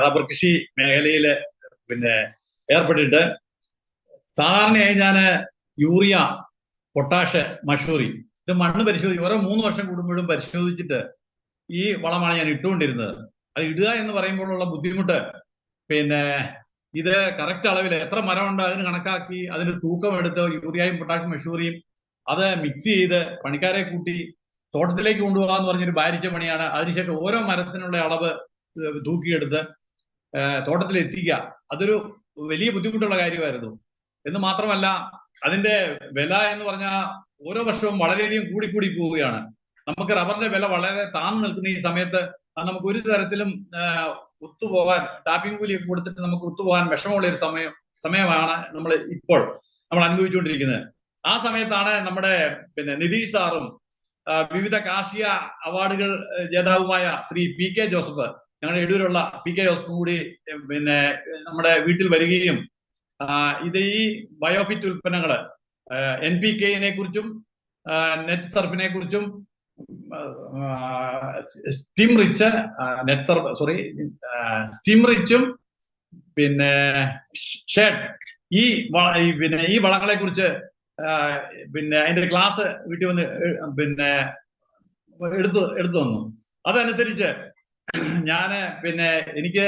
റബ്ബർ കൃഷി മേഖലയില് ഏർപ്പെട്ടിട്ട് സാധാരണയായി ഞാൻ യൂറിയ, പൊട്ടാഷ്, മഷൂറി ഇത് മണ്ണ് പരിശോധിക്കും. ഓരോ 3 വർഷം കൂടുമ്പോഴും പരിശോധിച്ചിട്ട് ഈ വളമാണ് ഞാൻ ഇട്ടുകൊണ്ടിരുന്നത്. അത് ഇടുക എന്ന് പറയുമ്പോഴുള്ള ബുദ്ധിമുട്ട്, ഇത് കറക്റ്റ് അളവിൽ എത്ര മരമുണ്ട് അതിന് കണക്കാക്കി അതിന്റെ തൂക്കം എടുത്ത് യൂറിയയും പൊട്ടാഷും മഷൂറിയും അത് മിക്സ് ചെയ്ത് പണിക്കാരെ കൂട്ടി തോട്ടത്തിലേക്ക് കൊണ്ടുപോകാന്ന് പറഞ്ഞൊരു ഭാരിച്ച പണിയാണ്. അതിനുശേഷം ഓരോ മരത്തിനുള്ള അളവ് തൂക്കിയെടുത്ത് തോട്ടത്തിൽ എത്തിക്കുക. അതൊരു വലിയ ബുദ്ധിമുട്ടുള്ള കാര്യമായിരുന്നു. എന്ന് മാത്രമല്ല അതിന്റെ വില എന്ന് പറഞ്ഞാൽ ഓരോ വർഷവും വളരെയധികം കൂടിക്കൂടി പോവുകയാണ്. നമുക്ക് റബ്ബറിന്റെ വില വളരെ താഴ്ന്നു നിൽക്കുന്ന ഈ സമയത്ത് നമുക്ക് ഒരു തരത്തിലും ഒത്തുപോകാൻ, ടാപ്പിംഗ് കൂലിയൊക്കെ കൊടുത്തിട്ട് നമുക്ക് ഒത്തുപോകാൻ വിഷമമുള്ള ഒരു സമയമാണ് ഇപ്പോൾ നമ്മൾ അനുഭവിച്ചുകൊണ്ടിരിക്കുന്നത്. ആ സമയത്താണ് നമ്മുടെ നിതീഷ് സാറും വിവിധ കാർഷിക അവാർഡുകൾ ജേതാവുമായ ശ്രീ PK ജോസഫ്, ഞങ്ങളുടെ എടൂരുള്ള PK ജോസഫും കൂടി നമ്മുടെ വീട്ടിൽ വരികയും ഇത് ഈ ബയോഫിറ്റ് ഉൽപ്പന്നങ്ങള് NPK-നെ കുറിച്ചും നെറ്റ് സർഫിനെ കുറിച്ചും സ്റ്റീം റിച്ചും ഷെഡ് ഈ വളങ്ങളെ കുറിച്ച് അതിന്റെ ക്ലാസ് വീട്ടിൽ വന്ന് എടുത്തു തന്നു. അതനുസരിച്ച് ഞാന് എനിക്ക്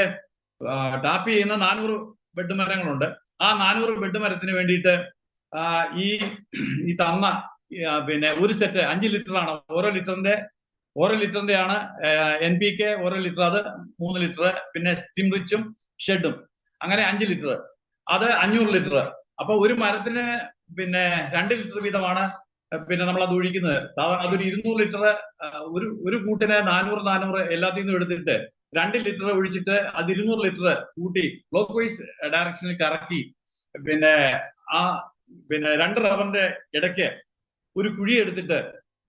ടാപ്പ് ചെയ്യുന്ന 400 ബെഡ് മരങ്ങളുണ്ട്. ആ 400 ബെഡ് മരത്തിന് വേണ്ടിയിട്ട് ഈ തന്ന ഒരു സെറ്റ് 5 ലിറ്ററാണ്. ഓരോ ലിറ്ററിന്റെ ആണ് NPK, ഓരോ ലിറ്റർ അത് 3 ലിറ്റർ, പിന്നെ സ്റ്റീം റിച്ചും ഷെഡും അങ്ങനെ 5 ലിറ്റർ, അത് 500 ലിറ്റർ. അപ്പൊ ഒരു മരത്തിന് 2 ലിറ്റർ വീതമാണ് നമ്മളത് ഒഴിക്കുന്നത്. സാധാരണ അതൊരു 200 ലിറ്റർ ഒരു കൂട്ടിന് 400 എല്ലാത്തിൽ നിന്നും എടുത്തിട്ട് 2 ലിറ്റർ ഒഴിച്ചിട്ട് അത് 200 ലിറ്റർ കൂട്ടി ക്ലോക്ക് വൈസ് ഡയറക്ഷനിൽ കറക്കി ആ 2 റബ്ബറിന്റെ ഇടയ്ക്ക് ഒരു കുഴി എടുത്തിട്ട്,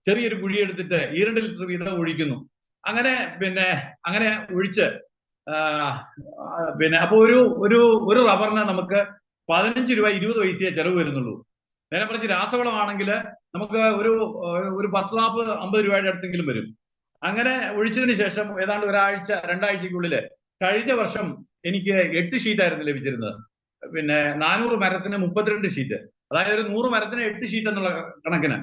ചെറിയൊരു കുഴി എടുത്തിട്ട് 2 ലിറ്റർ വീതം ഒഴിക്കുന്നു. അങ്ങനെ ഒഴിച്ച് അപ്പൊ ഒരു റബ്ബറിന് നമുക്ക് 15 രൂപ 20 പൈസയെ ചെലവ് വരുന്നുള്ളൂ. നേരെ പറഞ്ഞ് രാസവളമാണെങ്കിൽ നമുക്ക് ഒരു 10-40-50 രൂപയുടെ അടുത്തെങ്കിലും വരും. അങ്ങനെ ഒഴിച്ചതിന് ശേഷം ഏതാണ്ട് 1-2 ആഴ്ചക്കുള്ളില് കഴിഞ്ഞ വർഷം എനിക്ക് 8 ഷീറ്റായിരുന്നു ലഭിച്ചിരുന്നത്. 400 മരത്തിന് 32 ഷീറ്റ്, അതായത് ഒരു 100 മരത്തിന് 8 ഷീറ്റ് എന്നുള്ള കണക്കിന്.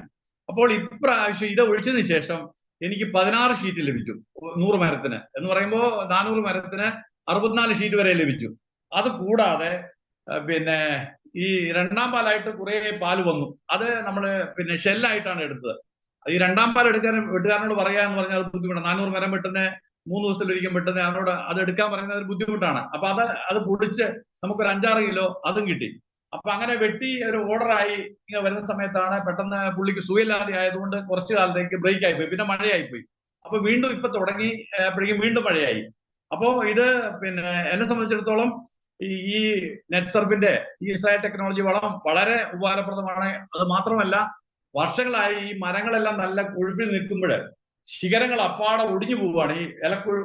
അപ്പോൾ ഇപ്രാവശ്യം ഇത് ഒഴിച്ചതിന് ശേഷം എനിക്ക് 16 ഷീറ്റ് ലഭിച്ചു 100 മരത്തിന്. എന്ന് പറയുമ്പോൾ 400 മരത്തിന് 64 ഷീറ്റ് വരെ ലഭിച്ചു. അത് കൂടാതെ ഈ 2ാം പാലായിട്ട് കുറെ പാല് വന്നു. അത് നമ്മള് ഷെല്ലായിട്ടാണ് എടുത്തത്. ഈ 2ാം പാൽ വെട്ടുകാരനോട് പറയാന്ന് പറഞ്ഞാൽ ബുദ്ധിമുട്ടാണ്. 400 മരം വെട്ടുന്ന 3 ദിവസത്തിലൊരിക്കൽ പെട്ടെന്ന് അവരോട് അത് എടുക്കാൻ പറയുന്നത് ഒരു ബുദ്ധിമുട്ടാണ്. അപ്പൊ അത് പൊടിച്ച് നമുക്കൊരു 5-6 കിലോ അതും കിട്ടി. അപ്പൊ അങ്ങനെ വെട്ടി ഒരു ഓർഡറായി ഇങ്ങനെ വരുന്ന സമയത്താണ് പെട്ടെന്ന് പുള്ളിക്ക് സുഖമില്ലാതെ ആയതുകൊണ്ട് കുറച്ചു കാലത്തേക്ക് ബ്രേക്ക് ആയിപ്പോയി. പിന്നെ മഴയായിപ്പോയി. അപ്പൊ വീണ്ടും ഇപ്പൊ തുടങ്ങി അപ്പോഴേക്കും വീണ്ടും മഴയായി. അപ്പോ ഇത് പിന്നെ എന്നെ സംബന്ധിച്ചിടത്തോളം ഈ നെറ്റ്സർഫിന്റെ ഈ ഇസ്രായേൽ ടെക്നോളജി വളം വളരെ ഉപകാരപ്രദമാണ്. അത് മാത്രമല്ല വർഷങ്ങളായി ഈ മരങ്ങളെല്ലാം നല്ല കൊഴുപ്പിൽ നിൽക്കുമ്പോൾ ശിഖരങ്ങൾ അപ്പാടെ ഒടിഞ്ഞു പോവുകയാണ് ഈ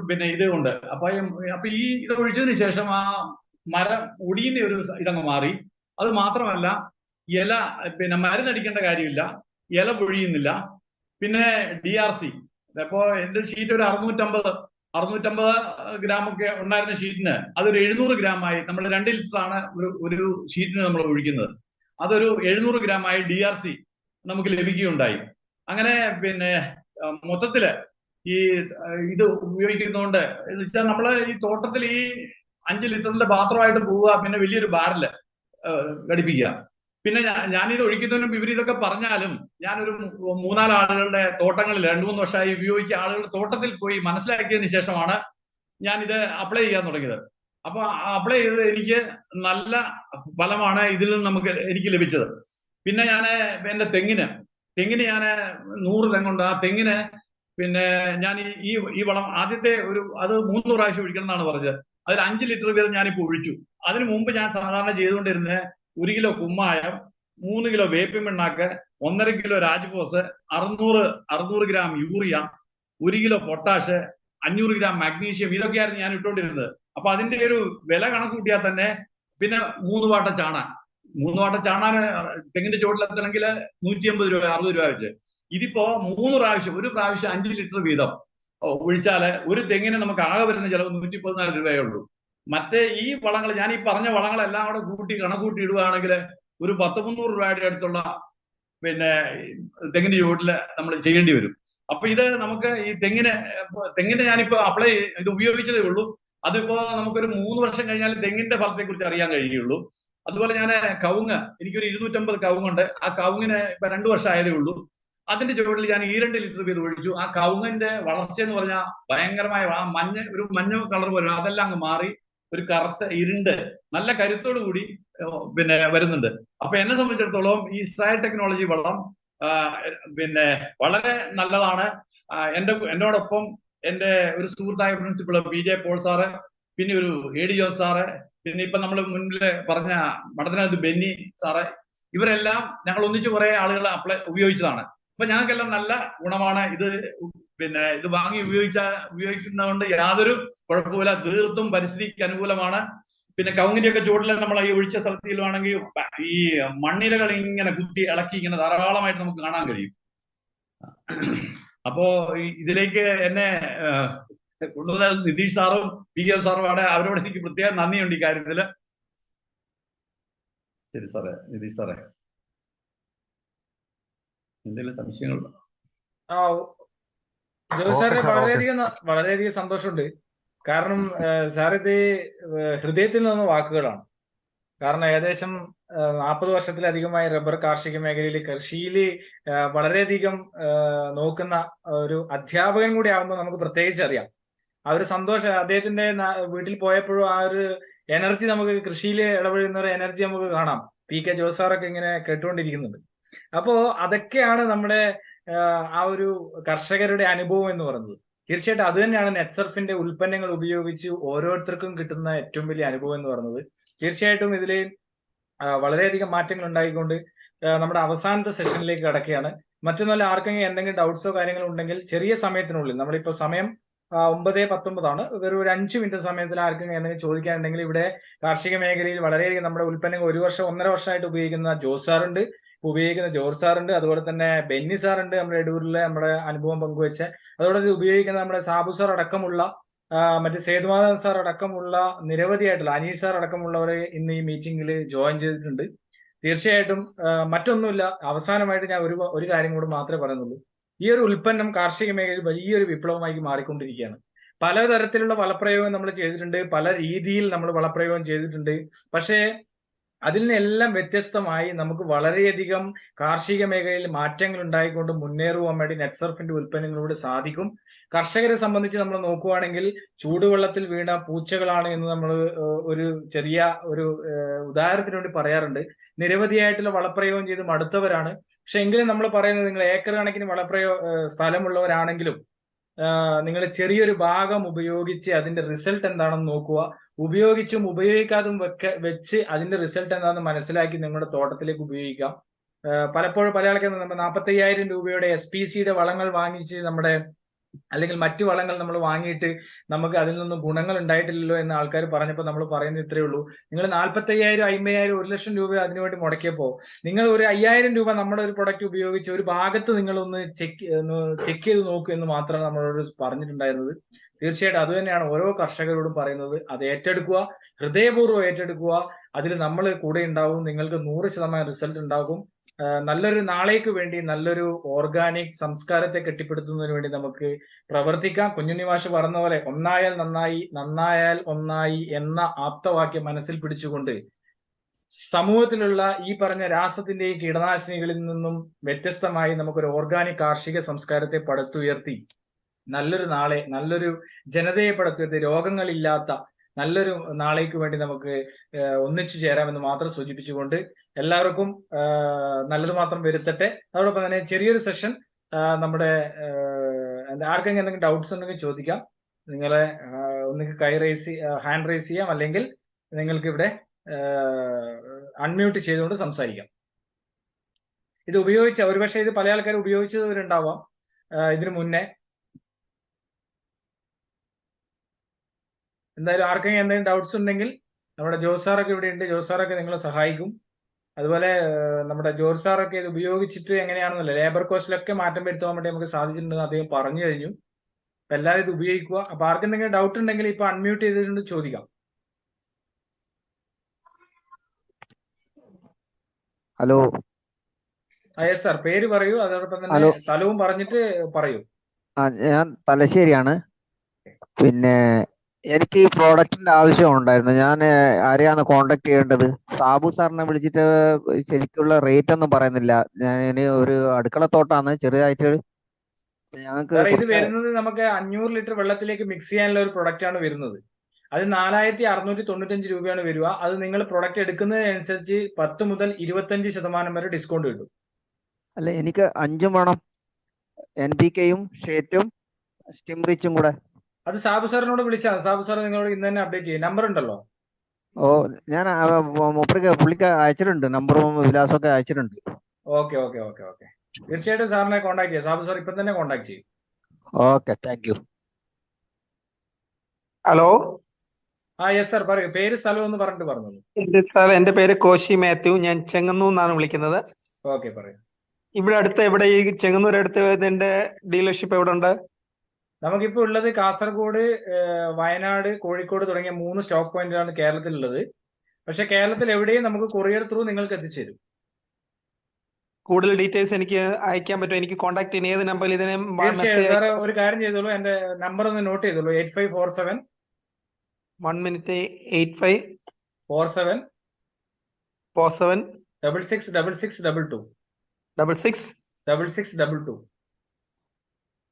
പിന്നെ ഇത് കൊണ്ട്. അപ്പൊ ഈ ഇത് ഒഴിച്ചതിന് ശേഷം ആ മരം ഒടിയുന്ന ഒരു ഇതങ്ങ് മാറി. അത് മാത്രമല്ല ഇല പിന്നെ മരുന്നടിക്കേണ്ട കാര്യമില്ല, ഇല പൊഴിയുന്നില്ല. പിന്നെ DRC, അപ്പോ എന്റെ ഷീറ്റ് ഒരു 650 ഗ്രാം ഒക്കെ ഉണ്ടായിരുന്ന ഷീറ്റിന് അതൊരു 700 ഗ്രാമായി. നമ്മൾ 2 ലിറ്ററാണ് ഒരു ഷീറ്റിന് നമ്മൾ ഒഴിക്കുന്നത്. അതൊരു 700 ഗ്രാമായി DRC നമുക്ക് ലഭിക്കുകയുണ്ടായി. അങ്ങനെ പിന്നെ മൊത്തത്തില് ഈ ഇത് ഉപയോഗിക്കുന്നതുകൊണ്ട് എന്ന് വെച്ചാൽ നമ്മള് ഈ തോട്ടത്തിൽ ഈ 5 ലിറ്ററിന്റെ പാത്രമായിട്ട് പോവുക, പിന്നെ വലിയൊരു ബാരല് ഘടിപ്പിക്കുക. പിന്നെ ഞാനിത് ഒഴിക്കുന്നതിനും ഇവർ ഇതൊക്കെ പറഞ്ഞാലും ഞാനൊരു 3-4 ആളുകളുടെ തോട്ടങ്ങളിൽ 2-3 വർഷമായി ഉപയോഗിച്ച ആളുകളുടെ തോട്ടത്തിൽ പോയി മനസ്സിലാക്കിയതിന് ശേഷമാണ് ഞാനിത് അപ്ലൈ ചെയ്യാൻ തുടങ്ങിയത്. അപ്പൊ അപ്ലൈ ചെയ്തത് എനിക്ക് നല്ല ഫലമാണ് ഇതിൽ നിന്ന് എനിക്ക് ലഭിച്ചത്. പിന്നെ ഞാൻ എന്റെ തെങ്ങിന് ഞാൻ 100 തെങ്ങുണ്ട്. ആ തെങ്ങിന് പിന്നെ ഞാൻ ഈ വളം ആദ്യത്തെ അത് 3 പ്രാവശ്യം ഒഴിക്കണം എന്നാണ് പറഞ്ഞത്. അതിൽ 5 ലിറ്റർ വീതം ഞാനിപ്പോ ഒഴിച്ചു. അതിനു മുമ്പ് ഞാൻ സാധാരണ ചെയ്തുകൊണ്ടിരുന്നത് 1 കിലോ കുമ്മായം, 3 കിലോ വേപ്പിൻ പിണ്ണാക്ക്, 1.5 kilo Rajphos, 600 gram urea, 1 kilo potash, 500 gram magnesium, ഇതൊക്കെയായിരുന്നു ഞാൻ ഇട്ടുകൊണ്ടിരുന്നത്. അപ്പൊ അതിന്റെ ഒരു വില കണക്ക് കൂട്ടിയാൽ തന്നെ പിന്നെ 3 വാട്ട ചാണാൻ തെങ്ങിന്റെ ചോട്ടിലെത്തണമെങ്കിൽ 150 രൂപ 60 രൂപ വെച്ച്. ഇതിപ്പോ 3 പ്രാവശ്യം, ഒരു പ്രാവശ്യം 5 ലിറ്റർ വീതം ഒഴിച്ചാല് ഒരു തെങ്ങിന് നമുക്ക് ആകെ വരുന്ന ചിലവ് 114 രൂപയേ ഉള്ളൂ. മറ്റേ ഈ വളങ്ങൾ, ഞാൻ ഈ പറഞ്ഞ വളങ്ങളെല്ലാം കൂടെ കണക്കൂട്ടി ഇടുകയാണെങ്കിൽ ഒരു 100-300 രൂപയുടെ അടുത്തുള്ള പിന്നെ തെങ്ങിന്റെ ചുവട്ടില് നമ്മൾ ചെയ്യേണ്ടി വരും. അപ്പൊ ഇത് നമുക്ക് ഈ തെങ്ങിന് ഞാനിപ്പോ ഇത് ഉപയോഗിച്ചതേ ഉള്ളൂ. അതിപ്പോ നമുക്കൊരു 3 വർഷം കഴിഞ്ഞാൽ തെങ്ങിന്റെ ഫലത്തെ കുറിച്ച് അറിയാൻ കഴിയുള്ളൂ. അതുപോലെ ഞാൻ കവുങ്ങ്, എനിക്കൊരു 250 കവുങ്ങുണ്ട്. ആ കവുങ്ങിന് ഇപ്പൊ 2 വർഷം ആയതേ ഉള്ളൂ. അതിന്റെ ചുവട്ടിൽ ഞാൻ 2 ലിറ്റർ വീതം ഒഴിച്ചു. ആ കവുങ്ങിന്റെ വളർച്ച എന്ന് പറഞ്ഞാൽ ഭയങ്കരമായ ആ മഞ്ഞ കളർ പോലെ അതെല്ലാം അങ്ങ് മാറി ഒരു കറുത്ത ഇരുണ്ട് നല്ല കരുത്തോടു കൂടി പിന്നെ വരുന്നുണ്ട്. അപ്പൊ എന്നെ സംബന്ധിച്ചിടത്തോളം ഈ ഇസ്രായേൽ ടെക്നോളജി വളം പിന്നെ വളരെ നല്ലതാണ്. എന്നോടൊപ്പം എന്റെ ഒരു സുഹൃത്തായ പ്രിൻസിപ്പൾ PJ പോൾ സാറ്, പിന്നെ ഒരു AD ജോസ് സാറ്, പിന്നെ ഇപ്പൊ നമ്മൾ മുന്നില് പറഞ്ഞ മഠത്തിനകത്ത് ബെന്നി സാറ്, ഇവരെല്ലാം ഞങ്ങൾ ഒന്നിച്ച് കുറെ ആളുകൾ ഉപയോഗിച്ചതാണ്. അപ്പൊ ഞങ്ങൾക്കെല്ലാം നല്ല ഗുണമാണ്. ഇത് വാങ്ങി ഉപയോഗിക്കുന്നതുകൊണ്ട് യാതൊരു കുഴപ്പമില്ല. തീർത്തും പരിസ്ഥിതിക്ക് അനുകൂലമാണ്. പിന്നെ കവുങ്ങിന്റെ ഒക്കെ ചുവട്ടിൽ നമ്മൾ ഈ ഒഴിച്ച സ്ഥലത്തിലാണെങ്കിൽ ഈ മണ്ണിരകൾ ഇങ്ങനെ കുത്തി ഇളക്കി ഇങ്ങനെ ധാരാളമായിട്ട് നമുക്ക് കാണാൻ കഴിയും. അപ്പോ ഇതിലേക്ക് എന്നെ കൊണ്ടുവന്ന നിതീഷ് സാറും PK സാറും അവരോട് എനിക്ക് പ്രത്യേകം നന്ദിയുണ്ട് ഈ കാര്യത്തില്. ശരി സാറേ, നിതീഷ് സാറേ, എന്തെങ്കിലും സംശയങ്ങളുണ്ടോ? ജോസ് സാറിന് വളരെയധികം സന്തോഷമുണ്ട്. കാരണം സാർ ഇത് ഹൃദയത്തിൽ നിന്ന് വാക്കുകളാണ്. കാരണം ഏകദേശം 40 വർഷത്തിലധികമായി റബ്ബർ കാർഷിക മേഖലയിൽ കൃഷിയിൽ വളരെയധികം നോക്കുന്ന ഒരു അധ്യാപകൻ കൂടി ആവുമ്പോൾ നമുക്ക് പ്രത്യേകിച്ച് അറിയാം. ആ ഒരു സന്തോഷം അദ്ദേഹത്തിന്റെ വീട്ടിൽ പോയപ്പോഴും ആ ഒരു എനർജി, നമുക്ക് കൃഷിയിൽ ഇടപെടുന്ന ഒരു എനർജി നമുക്ക് കാണാം. PK ജോസ് സാറൊക്കെ ഇങ്ങനെ കേട്ടുകൊണ്ടിരിക്കുന്നുണ്ട്. അപ്പോ അതൊക്കെയാണ് നമ്മുടെ ആ ഒരു കർഷകരുടെ അനുഭവം എന്ന് പറയുന്നത്. തീർച്ചയായിട്ടും അത് തന്നെയാണ് നെറ്റ്സർഫിന്റെ ഉൽപ്പന്നങ്ങൾ ഉപയോഗിച്ച് ഓരോരുത്തർക്കും കിട്ടുന്ന ഏറ്റവും വലിയ അനുഭവം എന്ന് പറയുന്നത്. തീർച്ചയായിട്ടും ഇതില് വളരെയധികം മാറ്റങ്ങൾ ഉണ്ടായിക്കൊണ്ട് നമ്മുടെ അവസാനത്തെ സെഷനിലേക്ക് കടക്കുകയാണ്. മറ്റൊന്നല്ല, ആർക്കെങ്കിലും എന്തെങ്കിലും ഡൗട്ട്സോ കാര്യങ്ങളോ ഉണ്ടെങ്കിൽ ചെറിയ സമയത്തിനുള്ളിൽ, നമ്മളിപ്പോ സമയം 9:19 ആണ്, വെറും ഒരു 5 മിനിറ്റ് സമയത്തിൽ ആർക്കെങ്കിലും എന്തെങ്കിലും ചോദിക്കാനുണ്ടെങ്കിൽ ഇവിടെ കാർഷിക മേഖലയിൽ വളരെയധികം നമ്മുടെ ഉൽപ്പന്നങ്ങൾ 1 വർഷം 1.5 വർഷമായിട്ട് ഉപയോഗിക്കുന്ന ജോസ് സാറുണ്ട്, ഉപയോഗിക്കുന്ന ജോർജ് സാറുണ്ട്, അതുപോലെ തന്നെ ബെന്നി സാറുണ്ട്, നമ്മുടെ എടൂരിലെ നമ്മുടെ അനുഭവം പങ്കുവെച്ച, അതുപോലെ ഉപയോഗിക്കുന്ന നമ്മുടെ സാബു സാർ അടക്കമുള്ള മറ്റേ സേതുമാധവൻ സാർ അടക്കമുള്ള നിരവധിയായിട്ടുള്ള അനീഷ് സാർ അടക്കമുള്ളവരെ ഇന്ന് ഈ മീറ്റിംഗിൽ ജോയിൻ ചെയ്തിട്ടുണ്ട്. തീർച്ചയായിട്ടും മറ്റൊന്നുമില്ല, അവസാനമായിട്ട് ഞാൻ ഒരു കാര്യം കൂടി മാത്രമേ പറയുന്നുള്ളൂ. ഈ ഒരു ഉൽപ്പന്നം കാർഷിക മേഖലയിൽ വലിയൊരു വിപ്ലവമായി മാറിക്കൊണ്ടിരിക്കുകയാണ്. പലതരത്തിലുള്ള വളപ്രയോഗം നമ്മൾ ചെയ്തിട്ടുണ്ട്, പല രീതിയിൽ നമ്മൾ വളപ്രയോഗം ചെയ്തിട്ടുണ്ട്. പക്ഷേ അതിൽ നിന്നെല്ലാം വ്യത്യസ്തമായി നമുക്ക് വളരെയധികം കാർഷിക മേഖലയിൽ മാറ്റങ്ങൾ ഉണ്ടായിക്കൊണ്ട് മുന്നേറുവാൻ വേണ്ടി നെറ്റ്സർഫിന്റെ ഉൽപ്പന്നങ്ങളിലൂടെ സാധിക്കും. കർഷകരെ സംബന്ധിച്ച് നമ്മൾ നോക്കുവാണെങ്കിൽ ചൂടുവെള്ളത്തിൽ വീണ പൂച്ചകളാണ് എന്ന് നമ്മൾ ഒരു ചെറിയ ഒരു ഉദാഹരണത്തിന് വേണ്ടി പറയാറുണ്ട്. നിരവധിയായിട്ടുള്ള വളപ്രയോഗം ചെയ്ത് മടുത്തവരാണ്. പക്ഷെ എങ്കിലും നമ്മൾ പറയുന്നത്, നിങ്ങൾ ഏക്കർ കണക്കിന് സ്ഥലമുള്ളവരാണെങ്കിലും നിങ്ങൾ ചെറിയൊരു ഭാഗം ഉപയോഗിച്ച് അതിന്റെ റിസൾട്ട് എന്താണെന്ന് നോക്കുക. ഉപയോഗിച്ചും ഉപയോഗിക്കാതും വെച്ച് അതിന്റെ റിസൾട്ട് എന്താണെന്ന് മനസ്സിലാക്കി നിങ്ങളുടെ തോട്ടത്തിലേക്ക് ഉപയോഗിക്കാം. പലപ്പോഴും പല ആൾക്കാരും 45,000 രൂപയുടെ SPCയുടെ വളങ്ങൾ വാങ്ങിച്ച് അല്ലെങ്കിൽ മറ്റു വളങ്ങൾ നമ്മൾ വാങ്ങിയിട്ട് നമുക്ക് അതിൽ നിന്നും ഗുണങ്ങൾ ഉണ്ടായിട്ടില്ലല്ലോ എന്ന് ആൾക്കാർ പറഞ്ഞപ്പോൾ നമ്മൾ പറയുന്നത് ഇത്രയേ ഉള്ളൂ. നിങ്ങൾ 45,000, 50,000, 1,00,000 രൂപ അതിനുവേണ്ടി മുടക്കിയപ്പോൾ നിങ്ങൾ ഒരു 5,000 രൂപ നമ്മുടെ ഒരു പ്രൊഡക്റ്റ് ഉപയോഗിച്ച് ഒരു ഭാഗത്ത് നിങ്ങളൊന്ന് ചെക്ക് ചെയ്ത് നോക്കൂ എന്ന് മാത്രമാണ് നമ്മളോട് പറഞ്ഞിട്ടുണ്ടായിരുന്നത്. തീർച്ചയായിട്ടും അത് തന്നെയാണ് ഓരോ കർഷകരോടും പറയുന്നത്. അത് ഏറ്റെടുക്കുക, ഹൃദയപൂർവ്വം ഏറ്റെടുക്കുക. അതിൽ നമ്മൾ കൂടെ ഉണ്ടാവും. നിങ്ങൾക്ക് 100% റിസൾട്ട് ഉണ്ടാകും. നല്ലൊരു നാളേക്ക് വേണ്ടി, നല്ലൊരു ഓർഗാനിക് സംസ്കാരത്തെ കെട്ടിപ്പടുത്തുന്നതിന് വേണ്ടി നമുക്ക് പ്രവർത്തിക്കാം. കുഞ്ഞുണ്ണി മാഷ് പറഞ്ഞ പോലെ ഒന്നായാൽ നന്നായി, നന്നായാൽ ഒന്നായി എന്ന ആപ്തവാക്യം മനസ്സിൽ പിടിച്ചുകൊണ്ട് സമൂഹത്തിലുള്ള ഈ പറഞ്ഞ രാസത്തിന്റെയും കീടനാശിനികളിൽ നിന്നും വ്യത്യസ്തമായി നമുക്കൊരു ഓർഗാനിക് കാർഷിക സംസ്കാരത്തെ പടുത്തുയർത്തി നല്ലൊരു നാളെ, നല്ലൊരു ജനതയെ പടുത്തുയർത്തി രോഗങ്ങളില്ലാത്ത നല്ലൊരു നാളേക്ക് വേണ്ടി നമുക്ക് ഒന്നിച്ചു ചേരാമെന്ന് മാത്രം സൂചിപ്പിച്ചുകൊണ്ട് എല്ലാവർക്കും നല്ലത് മാത്രം വരുത്തട്ടെ. അതോടൊപ്പം തന്നെ ചെറിയൊരു സെഷൻ നമ്മുടെ ആർക്കെങ്കിലും എന്തെങ്കിലും ഡൗട്ട്സ് ഉണ്ടെങ്കിൽ ചോദിക്കാം. നിങ്ങളെ ഒന്നുകിൽ ഹാൻഡ് റൈസ് ചെയ്യാം, അല്ലെങ്കിൽ നിങ്ങൾക്ക് ഇവിടെ അൺമ്യൂട്ട് ചെയ്തുകൊണ്ട് സംസാരിക്കാം. ഇത് ഒരുപക്ഷെ ഇത് പല ആൾക്കാർ ഉപയോഗിച്ചവരുണ്ടാവാം ഇതിനു മുന്നേ. എന്തായാലും ആർക്കെങ്കിലും എന്തെങ്കിലും ഡൗട്ട്സ് ഉണ്ടെങ്കിൽ നമ്മുടെ ജോസ് സാറൊക്കെ ഇവിടെ ഉണ്ട്. ജോസ് സാറൊക്കെ നിങ്ങളെ സഹായിക്കും. അതുപോലെ നമ്മുടെ ജോർജ് സാറൊക്കെ ഇത് ഉപയോഗിച്ചിട്ട് എങ്ങനെയാണെന്നല്ല, ലേബർ കോസ്റ്റിലൊക്കെ മാറ്റം വരുത്താൻ വേണ്ടി നമുക്ക് സാധിച്ചിട്ടുണ്ടെന്ന് അദ്ദേഹം പറഞ്ഞു കഴിഞ്ഞു. അപ്പൊ എല്ലാവരും ഇത് ഉപയോഗിക്കുക. അപ്പൊ ആർക്കെന്തെങ്കിലും ഡൗട്ട് ഉണ്ടെങ്കിൽ ഇപ്പൊ അൺമ്യൂട്ട് ചെയ്തിട്ടുണ്ട് ചോദിക്കാം. ഹലോ. യെസ് സാർ, പേര് പറയൂ, അതോടൊപ്പം തന്നെ സ്ഥലവും പറഞ്ഞിട്ട് പറയൂ. ഞാൻ തലശ്ശേരിയാണ്. പിന്നെ എനിക്ക് ഈ പ്രോഡക്റ്റിന്റെ ആവശ്യം ഉണ്ടായിരുന്നു. ഞാൻ ആരെയാണ് കോണ്ടാക്ട് ചെയ്യേണ്ടത്? സാബു സാറിനെ വിളിച്ചിട്ട് ശരിക്കുള്ള റേറ്റ് ഒന്നും പറയുന്നില്ല. ഞാൻ ഒരു അടുക്കളത്തോട്ടാണ് ചെറുതായിട്ട്. ഞങ്ങൾക്ക് ഇത് വരുന്നത് നമുക്ക് 500 ലിറ്റർ വെള്ളത്തിലേക്ക് മിക്സ് ചെയ്യാനുള്ള ഒരു പ്രൊഡക്റ്റ് ആണ് വരുന്നത്. അത് 4,695 രൂപയാണ് വരിക. അത് നിങ്ങൾ പ്രൊഡക്റ്റ് എടുക്കുന്നതിനനുസരിച്ച് 10 മുതൽ 25% വരെ ഡിസ്കൗണ്ട് കിട്ടും. അല്ല, എനിക്ക് 5 വേണം. NPKയും ഷേറ്റും സ്റ്റിംറിച്ചും കൂടെ. അത് സാബു സാറിനോട് വിളിച്ചാൽ സാബു സാർ നിങ്ങളോട് ഇന്ന് തന്നെ അപ്ഡേറ്റ് ചെയ്യും. നമ്പർ ഉണ്ടല്ലോ. ഞാൻ പുള്ളിക്ക് അയച്ചിട്ടുണ്ട്, നമ്പറും വിലാസവും ഒക്കെ അയച്ചിട്ടുണ്ട്. ഓക്കെ. തീർച്ചയായിട്ടും സാറിനെ കോൺടാക്ട് ചെയ്യാം. സാബു സാർ ഇപ്പൊ തന്നെ കോൺടാക്ട് ചെയ്യും. Okay, thank U. Hello. Yes sir, പറയൂ. പേര് സ്ഥലം ഒന്ന് പറഞ്ഞിട്ട് പറഞ്ഞു. സാർ, എന്റെ പേര് കോശി മാത്യു. ഞാൻ ചെങ്ങന്നൂർ നിന്നാണ് വിളിക്കുന്നത്. ഓക്കെ, പറയൂ. ഇവിടെ അടുത്ത് എവിടെ, ഈ ചെങ്ങന്നൂർ അടുത്ത് ഇതിന്റെ ഡീലർഷിപ്പ് എവിടെ ഉണ്ട്? നമുക്കിപ്പോ ഉള്ളത് കാസർഗോഡ്, വയനാട്, കോഴിക്കോട് തുടങ്ങിയ 3 സ്റ്റോക്ക് പോയിന്റിലാണ് കേരളത്തിലുള്ളത്. പക്ഷെ കേരളത്തിൽ എവിടെയും നമുക്ക് കൊറിയർ ത്രൂ നിങ്ങൾക്ക് എത്തിച്ചേരും. കൂടുതൽ ഡീറ്റെയിൽസ് എനിക്ക് അയക്കാൻ പറ്റും? എനിക്ക് കോൺടാക്ട് ചെയ്യുന്ന ഏത് നമ്പറിൽ ഇതിനെ? തീർച്ചയായും സാർ, ഒരു കാര്യം ചെയ്തോളൂ, എന്റെ നമ്പർ ഒന്ന് നോട്ട് ചെയ്തോളൂ. 8547 1 മിനിറ്റ് 8547 666622 66 6622.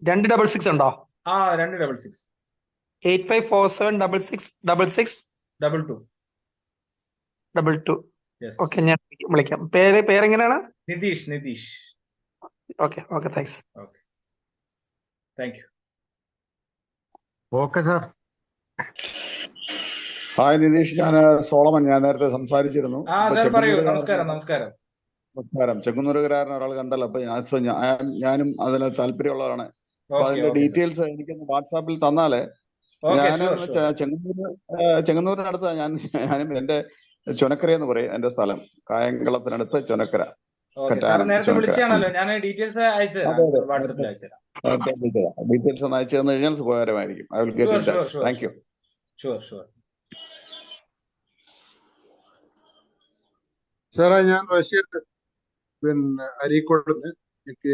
2 66 ഉണ്ടോ? 2 66. 8547 66 ഓക്കെ, ഞാൻ വിളിക്കാം. പേരെങ്ങനെയാണ്? Nitish. Okay, thanks. Okay, thank you. Okay sir. Hi Nitish, ഞാൻ സോളമൻ. ഞാൻ നേരത്തെ സംസാരിച്ചിരുന്നു. നമസ്കാരം. ചെങ്ങന്നൂരുകാരൻ ഒരാൾ കണ്ടല്ലോ. അപ്പൊ ഞാനും അതിന് താല്പര്യമുള്ളവരാണ്. അപ്പൊ അതിന്റെ ഡീറ്റെയിൽസ് എനിക്കൊന്ന് വാട്സാപ്പിൽ തന്നാലേ. ഞാൻ ചെങ്ങന്നൂരിനടുത്ത് ഞാനും എന്റെ ചുനക്കര എന്ന് പറയും എന്റെ സ്ഥലം. കായംകുളത്തിനടുത്ത് ചുനക്കര. ഡീറ്റെയിൽസ് ഒന്ന് അയച്ചു തന്നു കഴിഞ്ഞാൽ ഉപകാരമായിരിക്കും. I will get in touch. Thank you. സാറേ, ഞാൻ റഷ്യത്ത് അരീക്കോട് എനിക്ക്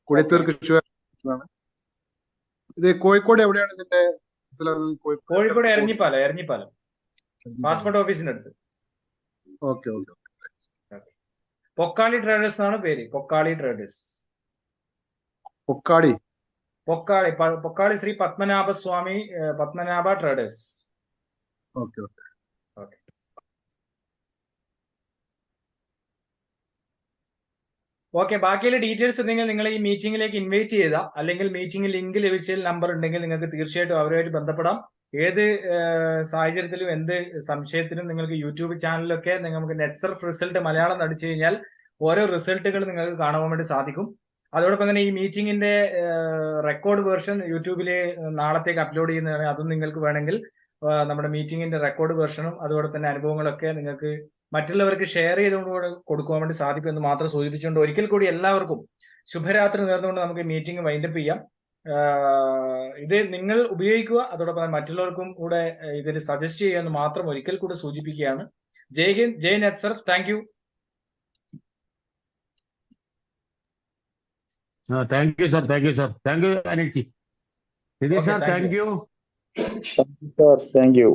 കുടിത്തൂർ കൃഷിയാണ്. ഇത് കോഴിക്കോട് എവിടെയാണ് ഇതിന്റെ? കോഴിക്കോട് എരഞ്ഞിപ്പാലം പാസ്പോർട്ട് ഓഫീസിന്റെ അടുത്ത്. Okay okay. പൊക്കാളി ട്രേഡേഴ്സ് എന്നാണ് പേര്. പൊക്കാളി ട്രേഡേഴ്സ്. പൊക്കാടി. Pokkali Sree Padmanabhaswamy Padmanabha traders. Okay okay. Okay. Okay, ബാക്കിയുള്ള ഡീറ്റെയിൽസ് ഉണ്ടെങ്കിൽ നിങ്ങൾ ഈ മീറ്റിംഗിലേക്ക് ഇൻവൈറ്റ് ചെയ്ത, അല്ലെങ്കിൽ മീറ്റിംഗ് ലിങ്ക് ലഭിച്ചതിൽ നമ്പർ ഉണ്ടെങ്കിൽ നിങ്ങൾക്ക് തീർച്ചയായിട്ടും അവരുമായിട്ട് ബന്ധപ്പെടാം. ഏത് സാഹചര്യത്തിലും എന്ത് സംശയത്തിനും നിങ്ങൾക്ക് യൂട്യൂബ് ചാനലിലൊക്കെ നിങ്ങൾക്ക് നെറ്റ്സർഫ് റിസൾട്ട് മലയാളം അടിച്ചു കഴിഞ്ഞാൽ ഓരോ റിസൾട്ടുകൾ നിങ്ങൾക്ക് കാണുവാൻ വേണ്ടി സാധിക്കും. അതോടൊപ്പം തന്നെ ഈ മീറ്റിംഗിന്റെ റെക്കോർഡ് വേർഷൻ യൂട്യൂബിൽ നാളത്തേക്ക് അപ്ലോഡ് ചെയ്യുന്നതാണ്. അതും നിങ്ങൾക്ക് വേണമെങ്കിൽ നമ്മുടെ മീറ്റിംഗിന്റെ റെക്കോർഡ് വേർഷനും അതുപോലെ തന്നെ അനുഭവങ്ങളൊക്കെ നിങ്ങൾക്ക് മറ്റുള്ളവർക്ക് ഷെയർ ചെയ്തുകൊണ്ട് കൊടുക്കുവാൻ വേണ്ടി സാധിക്കും എന്ന് മാത്രം സൂചിപ്പിച്ചുകൊണ്ട് ഒരിക്കൽ കൂടി എല്ലാവർക്കും ശുഭരാത്രി നേർന്നുകൊണ്ട് നമുക്ക് മീറ്റിംഗ് വൈൻഡപ്പ് ചെയ്യാം. ഇത് നിങ്ങൾ ഉപയോഗിക്കുക, അതോടൊപ്പം മറ്റുള്ളവർക്കും കൂടെ ഇതിൽ സജസ്റ്റ് ചെയ്യുക എന്ന് മാത്രം ഒരിക്കൽ കൂടെ സൂചിപ്പിക്കുകയാണ്. Jai Hind, Jai Netsurf. Thank you. Thank you, sir. Thank you, sir. Thank you, Anil ji. Sir, Okay, thank thank you. Sir, thank you.